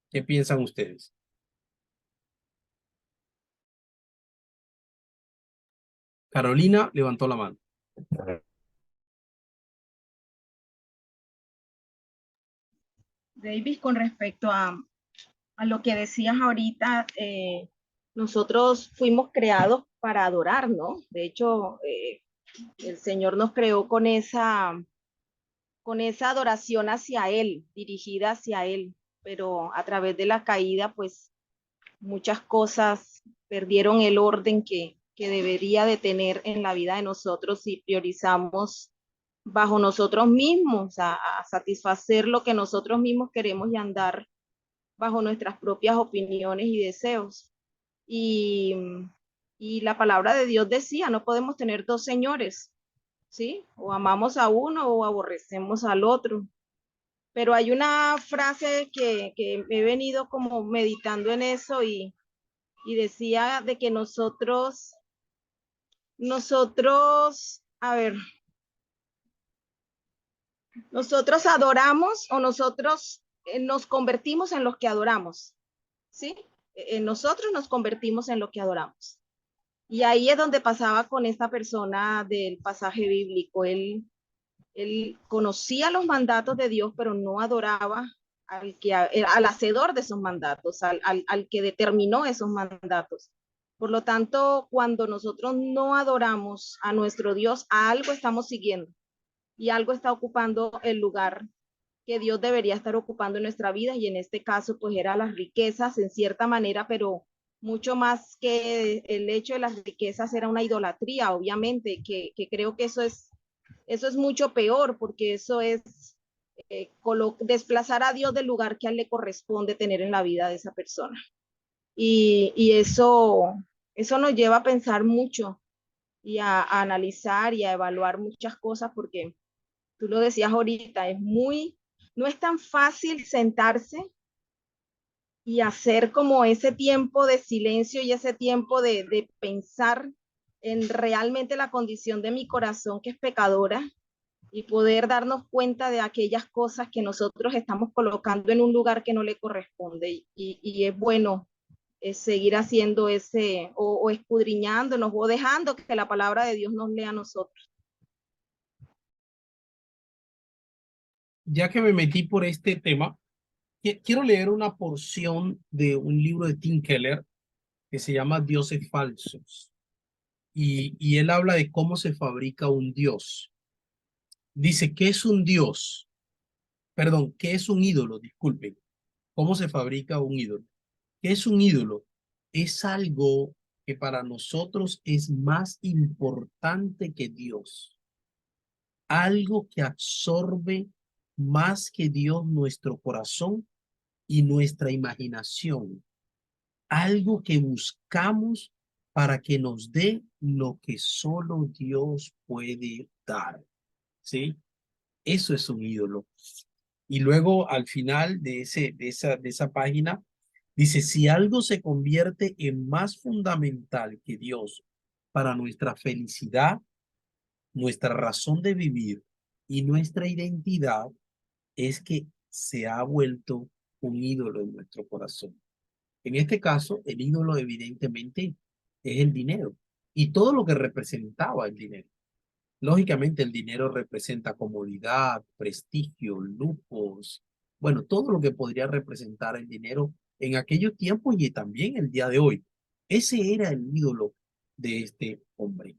¿Qué piensan ustedes? Carolina levantó la mano. David, con respecto a lo que decías ahorita, nosotros fuimos creados para adorar, ¿no? De hecho, el Señor nos creó con esa adoración hacia Él, dirigida hacia Él, pero a través de la caída, pues muchas cosas perdieron el orden que debería de tener en la vida de nosotros si priorizamos bajo nosotros mismos, a satisfacer lo que nosotros mismos queremos y andar bajo nuestras propias opiniones y deseos. Y la palabra de Dios decía, no podemos tener dos señores, ¿sí? O amamos a uno o aborrecemos al otro. Pero hay una frase que he venido como meditando en eso y decía de que nosotros, a ver, nosotros adoramos o nosotros nos convertimos en los que adoramos, ¿sí? Nosotros nos convertimos en lo que adoramos. Y ahí es donde pasaba con esta persona del pasaje bíblico. Él conocía los mandatos de Dios, pero no adoraba al hacedor de esos mandatos, al que determinó esos mandatos. Por lo tanto, cuando nosotros no adoramos a nuestro Dios, a algo estamos siguiendo y algo está ocupando el lugar que Dios debería estar ocupando en nuestra vida, y en este caso pues era las riquezas en cierta manera, pero mucho más que el hecho de las riquezas era una idolatría, obviamente, que creo que eso es mucho peor, porque eso es desplazar a Dios del lugar que a él le corresponde tener en la vida de esa persona. Y eso nos lleva a pensar mucho y a analizar y a evaluar muchas cosas, porque tú lo decías ahorita, no es tan fácil sentarse y hacer como ese tiempo de silencio y ese tiempo de pensar en realmente la condición de mi corazón, que es pecadora, y poder darnos cuenta de aquellas cosas que nosotros estamos colocando en un lugar que no le corresponde. Y es bueno seguir haciendo o escudriñándonos o dejando que la palabra de Dios nos lea a nosotros. Ya que me metí por este tema, quiero leer una porción de un libro de Tim Keller que se llama Dioses Falsos. Y él habla de cómo se fabrica un dios. Dice, ¿qué es un dios? Perdón, ¿qué es un ídolo? Disculpen. ¿Cómo se fabrica un ídolo? ¿Qué es un ídolo? Es algo que para nosotros es más importante que Dios. Algo que absorbe más que Dios nuestro corazón y nuestra imaginación, algo que buscamos para que nos dé lo que solo Dios puede dar, ¿sí? Eso es un ídolo. Y luego al final de esa página dice, si algo se convierte en más fundamental que Dios para nuestra felicidad, nuestra razón de vivir y nuestra identidad, es que se ha vuelto un ídolo en nuestro corazón. En este caso, el ídolo evidentemente es el dinero y todo lo que representaba el dinero. Lógicamente, el dinero representa comodidad, prestigio, lujos, bueno, todo lo que podría representar el dinero en aquellos tiempos y también el día de hoy. Ese era el ídolo de este hombre.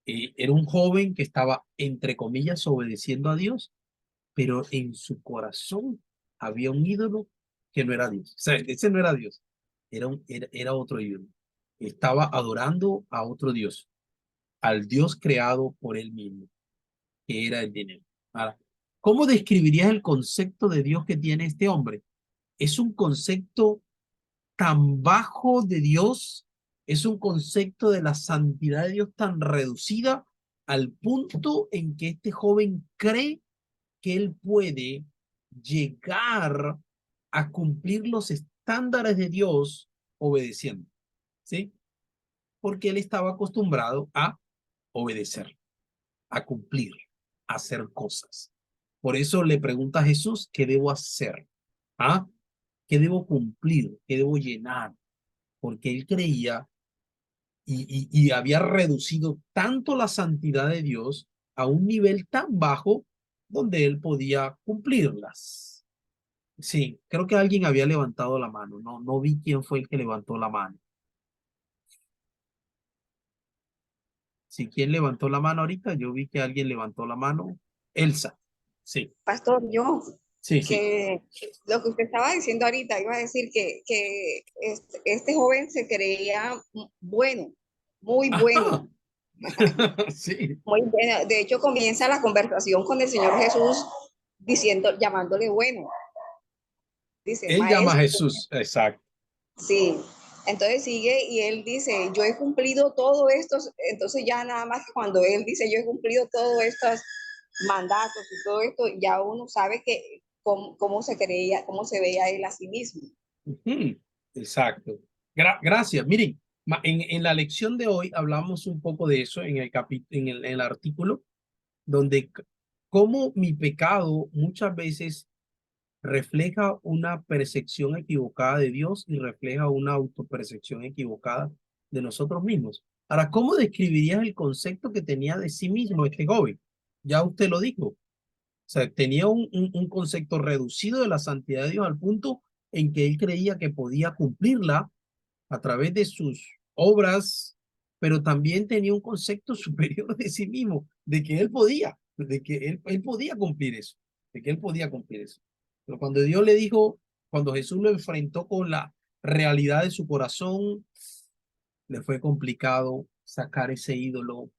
Era un joven que estaba, entre comillas, obedeciendo a Dios, pero en su corazón había un ídolo que no era Dios. O sea, ese no era Dios, era otro ídolo. Estaba adorando a otro Dios, al Dios creado por él mismo, que era el dinero. Ahora, ¿cómo describirías el concepto de Dios que tiene este hombre? Es un concepto tan bajo de Dios, es un concepto de la santidad de Dios tan reducida al punto en que este joven cree que él puede llegar a cumplir los estándares de Dios obedeciendo, ¿sí? Porque él estaba acostumbrado a obedecer, a cumplir, a hacer cosas. Por eso le pregunta a Jesús, ¿qué debo hacer? ¿Ah? ¿Qué debo cumplir? ¿Qué debo llenar? Porque él creía y había reducido tanto la santidad de Dios a un nivel tan bajo donde él podía cumplirlas. Sí, creo que alguien había levantado la mano. No vi quién fue el que levantó la mano. Sí, ¿quién levantó la mano ahorita? Yo vi que alguien levantó la mano. Elsa. Sí, Pastor, yo, sí, sí. que lo que usted estaba diciendo ahorita, iba a decir que este joven se creía bueno, muy Ajá. bueno, Sí. muy bueno. De hecho, comienza la conversación con el Señor Jesús diciendo, llamándole bueno. Dice, Él llama a maestro. Jesús. Exacto. Sí. Entonces sigue y él dice, yo he cumplido todo esto. Entonces ya nada más que cuando él dice, yo he cumplido todos estos mandatos y todo esto, ya uno sabe que cómo se creía, cómo se veía él a sí mismo. Ujú. Exacto. Gracias. Miren, en la lección de hoy hablamos un poco de eso en el artículo, donde cómo mi pecado muchas veces refleja una percepción equivocada de Dios y refleja una autopercepción equivocada de nosotros mismos. Ahora, ¿cómo describirías el concepto que tenía de sí mismo este joven? Ya usted lo dijo. O sea, tenía un concepto reducido de la santidad de Dios al punto en que él creía que podía cumplirla a través de sus obras, pero también tenía un concepto superior de sí mismo, de que él podía, de que él podía cumplir eso, de que él podía cumplir eso. Pero cuando Dios le dijo, cuando Jesús lo enfrentó con la realidad de su corazón, le fue complicado sacar ese ídolo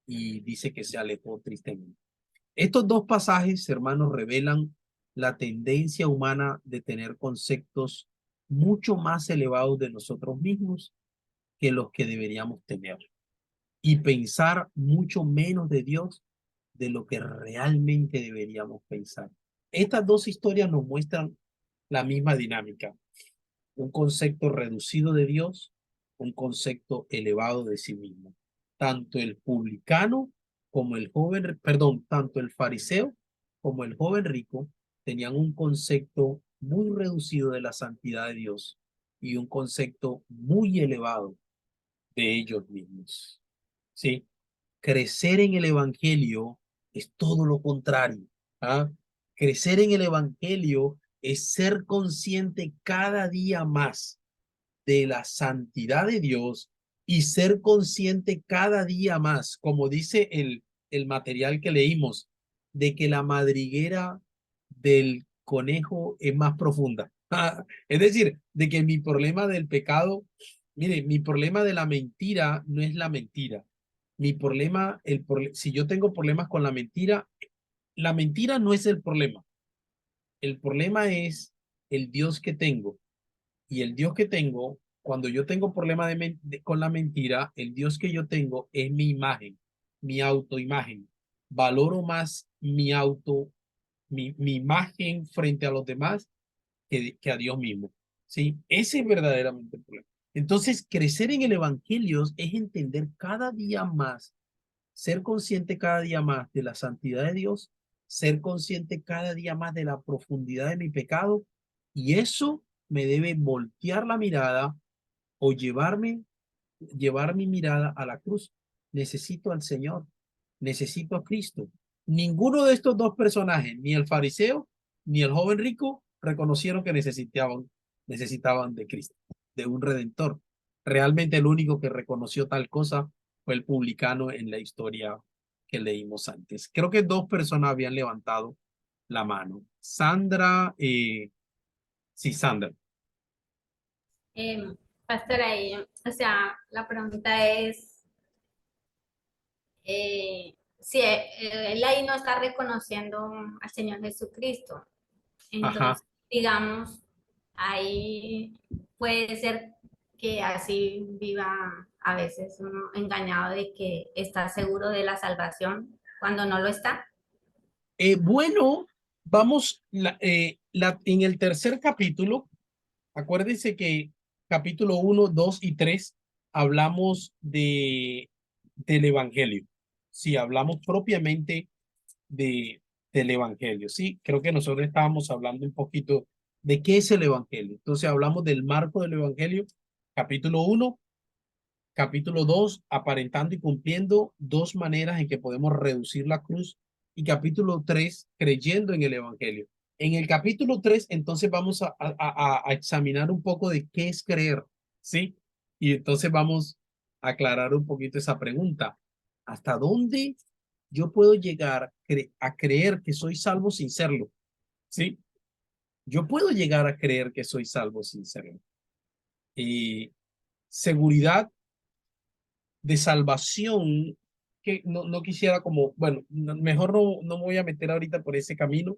y dice que se alejó tristemente. Estos dos pasajes, hermanos, revelan la tendencia humana de tener conceptos mucho más elevados de nosotros mismos que los que deberíamos tener y pensar mucho menos de Dios de lo que realmente deberíamos pensar. Estas dos historias nos muestran la misma dinámica, un concepto reducido de Dios, un concepto elevado de sí mismo. Tanto el publicano como el joven, perdón, tanto el fariseo como el joven rico tenían un concepto muy reducido de la santidad de Dios y un concepto muy elevado de ellos mismos. ¿Sí? Crecer en el evangelio es todo lo contrario. ¿Ah? Crecer en el evangelio es ser consciente cada día más de la santidad de Dios y ser consciente cada día más, como dice el material que leímos, de que la madriguera del conejo es más profunda. Es decir, de que mi problema del pecado, mire, mi problema de la mentira no es la mentira. Mi problema, si yo tengo problemas con la mentira no es el problema. El problema es el Dios que tengo. Y el Dios que tengo, cuando yo tengo problema con la mentira, el Dios que yo tengo es mi imagen, mi autoimagen. Valoro más mi imagen frente a los demás que a Dios mismo. ¿Sí? Ese es verdaderamente el problema. Entonces, crecer en el Evangelio es entender cada día más, ser consciente cada día más de la santidad de Dios, ser consciente cada día más de la profundidad de mi pecado, y eso me debe voltear la mirada o llevar mi mirada a la cruz. Necesito al Señor, necesito a Cristo. Ninguno de estos dos personajes, ni el fariseo ni el joven rico, reconocieron que necesitaban de Cristo, de un redentor. Realmente el único que reconoció tal cosa fue el publicano en la historia que leímos antes. Creo que dos personas habían levantado la mano. Sandra, sí, Sandra. Pastor, ahí, o sea, la pregunta es si él ahí no está reconociendo al Señor Jesucristo. Ajá. Entonces, digamos, ahí puede ser que así viva a veces uno engañado de que está seguro de la salvación cuando no lo está. Bueno, vamos, en el tercer capítulo, acuérdense que capítulo 1, 2 y 3 hablamos del Evangelio. Sí, hablamos propiamente del Evangelio. Sí, creo que nosotros estábamos hablando un poquito de qué es el Evangelio. Entonces hablamos del marco del Evangelio, capítulo 1, capítulo 2, aparentando y cumpliendo, dos maneras en que podemos reducir la cruz, y capítulo 3, creyendo en el Evangelio. En el capítulo 3, entonces vamos a examinar un poco de qué es creer, ¿sí? Y entonces vamos a aclarar un poquito esa pregunta. ¿Hasta dónde yo puedo llegar a creer que soy salvo sin serlo? ¿Sí? Yo puedo llegar a creer que soy salvo sin serlo. Y seguridad de salvación que no quisiera como, bueno, mejor no me voy a meter ahorita por ese camino,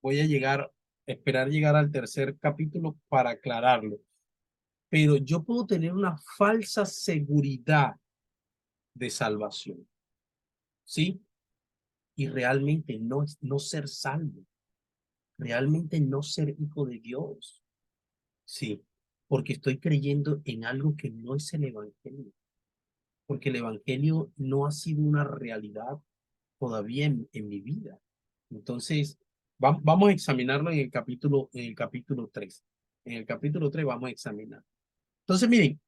voy a esperar llegar al tercer capítulo para aclararlo, pero yo puedo tener una falsa seguridad de salvación, ¿sí? Y realmente no ser salvo, realmente no ser hijo de Dios, ¿sí? Porque estoy creyendo en algo que no es el Evangelio, porque el Evangelio no ha sido una realidad todavía en mi vida. Entonces, vamos a examinarlo en el capítulo 3. En el capítulo 3 vamos a examinar. Entonces, miren,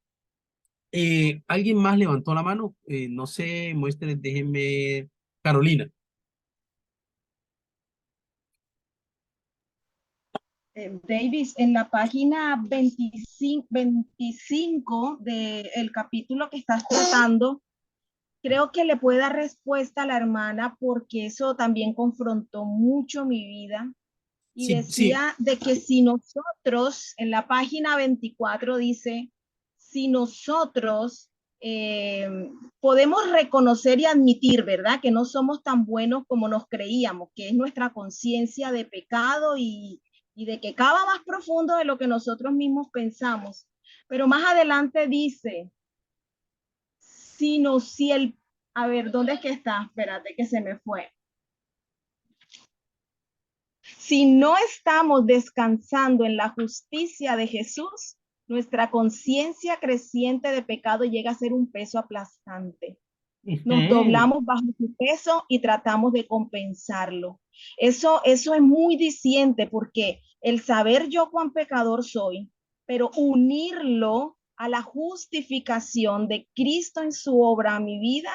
¿alguien más levantó la mano? No sé, muéstrenme, déjenme. Carolina. Davis, en la página 25 del capítulo que estás tratando, creo que le puede dar respuesta a la hermana porque eso también confrontó mucho mi vida. Y Sí, decía de que si nosotros, en la página 24 dice, si nosotros podemos reconocer y admitir, ¿verdad? Que no somos tan buenos como nos creíamos, que es nuestra conciencia de pecado y de que cava más profundo de lo que nosotros mismos pensamos. Pero más adelante dice, a ver, ¿dónde es que está? Espérate que se me fue. Si no estamos descansando en la justicia de Jesús, nuestra conciencia creciente de pecado llega a ser un peso aplastante. Nos doblamos bajo su peso y tratamos de compensarlo. Eso es muy diciente porque el saber yo cuán pecador soy, pero unirlo a la justificación de Cristo en su obra a mi vida,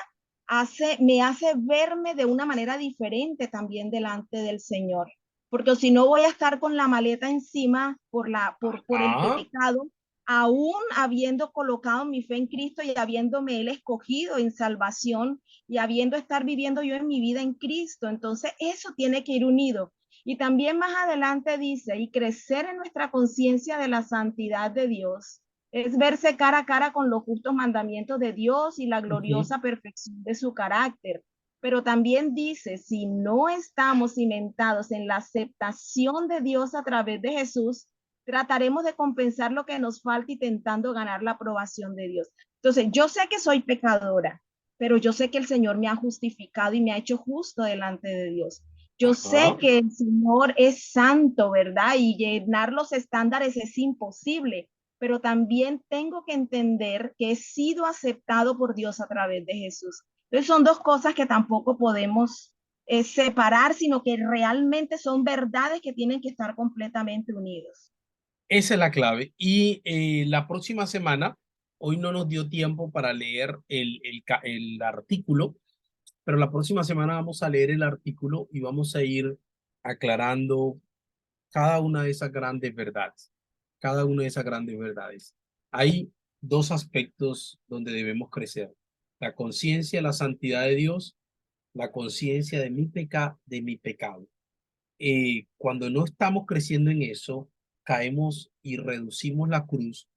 me hace verme de una manera diferente también delante del Señor. Porque si no voy a estar con la maleta encima por el pecado, aún habiendo colocado mi fe en Cristo y habiéndome Él escogido en salvación y habiendo estar viviendo yo en mi vida en Cristo. Entonces eso tiene que ir unido. Y también más adelante dice, y crecer en nuestra conciencia de la santidad de Dios, es verse cara a cara con los justos mandamientos de Dios y la gloriosa perfección de su carácter. pero también dice, si no estamos cimentados en la aceptación de Dios a través de Jesús, trataremos de compensar lo que nos falta intentando ganar la aprobación de Dios. Entonces, yo sé que soy pecadora, pero yo sé que el Señor me ha justificado y me ha hecho justo delante de Dios. Yo sé que el Señor es santo, ¿verdad? Y llenar los estándares es imposible, pero también tengo que entender que he sido aceptado por Dios a través de Jesús. Entonces son dos cosas que tampoco podemos separar, sino que realmente son verdades que tienen que estar completamente unidos. Esa es la clave. Y la próxima semana, hoy no nos dio tiempo para leer el artículo, pero la próxima semana vamos a leer el artículo y vamos a ir aclarando cada una de esas grandes verdades. Cada una de esas grandes verdades. Hay dos aspectos donde debemos crecer. La conciencia, la santidad de Dios, la conciencia de de mi pecado. Cuando no estamos creciendo en eso, caemos y reducimos la cruz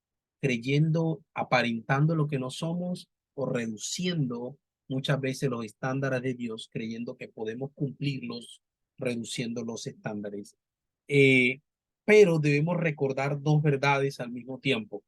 creyendo, aparentando lo que no somos o reduciendo muchas veces los estándares de Dios, creyendo que podemos cumplirlos, reduciendo los estándares. Pero debemos recordar dos verdades al mismo tiempo.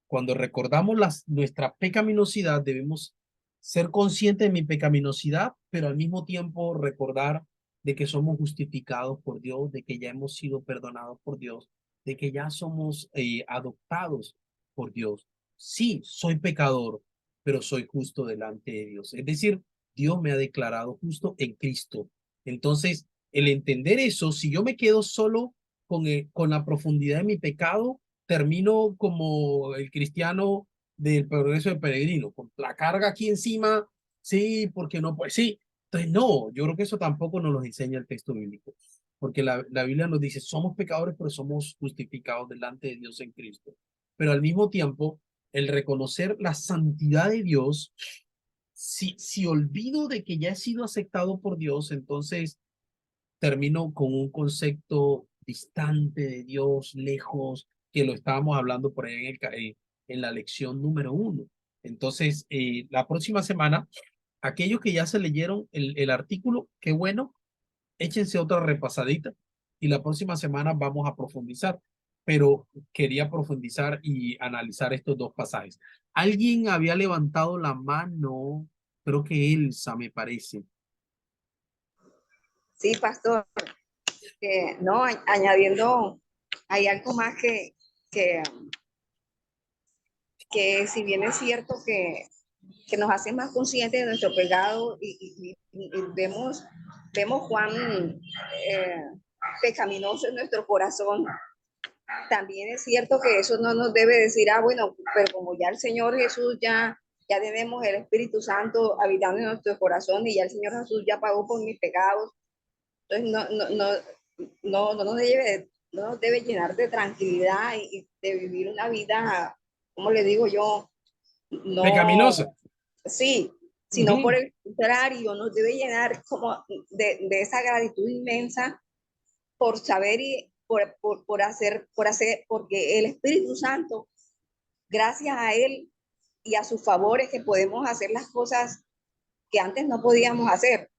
Cuando recordamos nuestra pecaminosidad, debemos ser conscientes de mi pecaminosidad, pero al mismo tiempo recordar de que somos justificados por Dios, de que ya hemos sido perdonados por Dios, de que ya somos adoptados por Dios. Sí, soy pecador, pero soy justo delante de Dios. Es decir, Dios me ha declarado justo en Cristo. Entonces, el entender eso, si yo me quedo solo con la profundidad de mi pecado, termino como el cristiano del progreso del peregrino, con la carga aquí encima, sí, porque no, pues sí. Entonces, no, yo creo que eso tampoco nos lo enseña el texto bíblico, porque la Biblia nos dice, somos pecadores, pero somos justificados delante de Dios en Cristo. Pero al mismo tiempo, el reconocer la santidad de Dios, si olvido de que ya he sido aceptado por Dios, entonces termino con un concepto distante de Dios, lejos, que lo estábamos hablando por ahí en la lección número 1. Entonces, la próxima semana, aquellos que ya se leyeron el artículo, qué bueno, échense otra repasadita y la próxima semana vamos a profundizar. Pero quería profundizar y analizar estos dos pasajes. Alguien había levantado la mano, creo que Elsa me parece. Sí, pastor, no, añadiendo, hay algo más que, que si bien es cierto que nos hace más conscientes de nuestro pecado y vemos cuán pecaminoso es nuestro corazón, también es cierto que eso no nos debe decir, bueno, pero como ya el Señor Jesús ya tenemos el Espíritu Santo habitando en nuestro corazón y ya el Señor Jesús ya pagó por mis pecados, entonces no nos debe llenar de tranquilidad y de vivir una vida, como le digo yo, no, Pecaminosa. sí, sino por el contrario, nos debe llenar como de esa gratitud inmensa por saber y por hacer, porque el Espíritu Santo, gracias a Él y a sus favores, que podemos hacer las cosas que antes no podíamos hacer.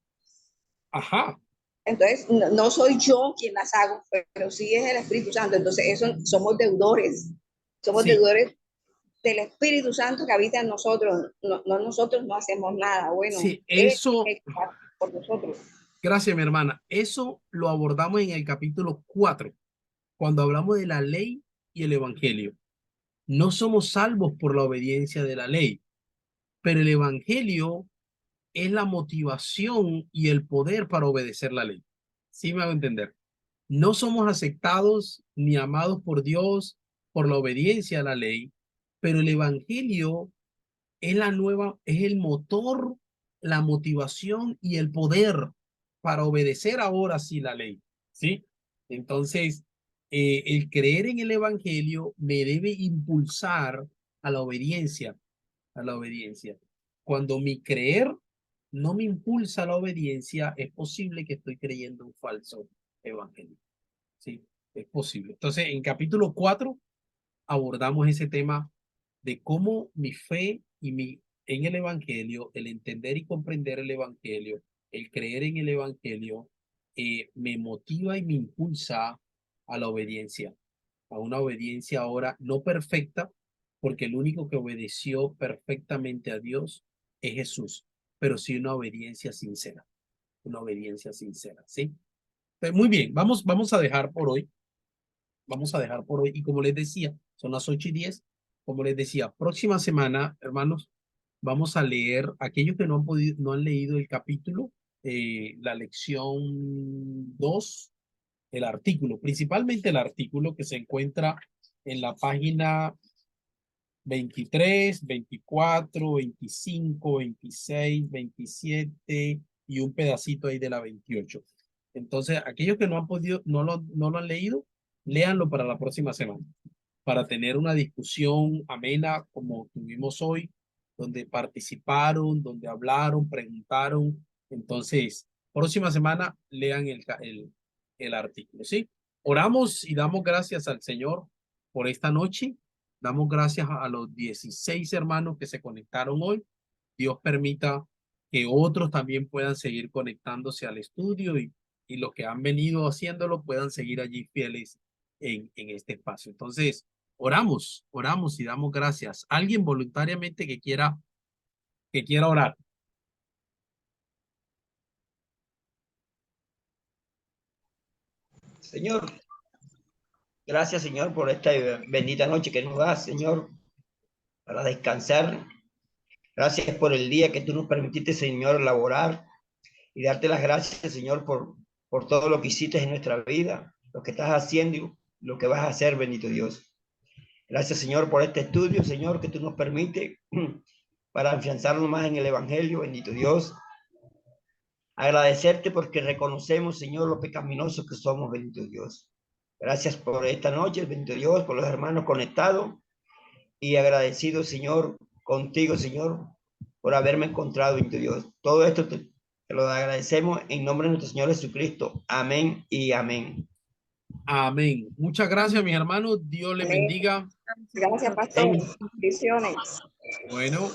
Ajá. Entonces, no soy yo quien las hago, pero sí es el Espíritu Santo. Entonces, eso somos deudores. Somos deudores del Espíritu Santo que habita en nosotros. Nosotros no hacemos nada. Bueno, sí, eso. Por nosotros. Gracias, mi hermana. Eso lo abordamos en el capítulo 4, cuando hablamos de la ley y el evangelio. No somos salvos por la obediencia de la ley, pero el evangelio es la motivación y el poder para obedecer la ley. ¿Sí me hago entender? No somos aceptados ni amados por Dios por la obediencia a la ley, pero el evangelio es es el motor, la motivación y el poder para obedecer ahora sí la ley, ¿sí? Entonces, el creer en el evangelio me debe impulsar a la obediencia, a la obediencia. Cuando mi creer no me impulsa a la obediencia, es posible que estoy creyendo un falso evangelio, ¿sí? Es posible. Entonces, en capítulo 4 abordamos ese tema de cómo mi fe y en el evangelio, el entender y comprender el evangelio, el creer en el evangelio, me motiva y me impulsa a la obediencia, a una obediencia ahora no perfecta, porque el único que obedeció perfectamente a Dios es Jesús, pero sí una obediencia sincera, ¿sí? Pues muy bien, vamos a dejar por hoy. Vamos a dejar por hoy. Y como les decía, son las 8:10. Como les decía, próxima semana, hermanos, vamos a leer, aquellos que no han leído el capítulo, la lección 2, el artículo, principalmente el artículo que se encuentra en la página 23, 24, 25, 26, 27 y un pedacito ahí de la 28. Entonces, aquellos que no han podido, no lo han leído, léanlo para la próxima semana, para tener una discusión amena como tuvimos hoy, donde participaron, donde hablaron, preguntaron. Entonces, próxima semana lean el artículo, ¿sí? Oramos y damos gracias al Señor por esta noche. Damos gracias a los 16 hermanos que se conectaron hoy. Dios permita que otros también puedan seguir conectándose al estudio y los que han venido haciéndolo puedan seguir allí fieles en este espacio. Entonces, oramos y damos gracias. Alguien voluntariamente que quiera orar. Señor, gracias, Señor, por esta bendita noche que nos das, Señor, para descansar. Gracias por el día que tú nos permitiste, Señor, laborar y darte las gracias, Señor, por todo lo que hiciste en nuestra vida, lo que estás haciendo y lo que vas a hacer, bendito Dios. Gracias, Señor, por este estudio, Señor, que tú nos permites para afianzarnos más en el Evangelio, bendito Dios. Agradecerte porque reconocemos, Señor, lo pecaminosos que somos, bendito Dios. Gracias por esta noche, bendito Dios, por los hermanos conectados y agradecido, Señor, contigo, Señor, por haberme encontrado, bendito Dios. Todo esto te lo agradecemos en nombre de nuestro Señor Jesucristo. Amén y amén. Amén. Muchas gracias, mis hermanos. Dios les Amén. bendiga. Gracias, pastor. Bendiciones. Bueno.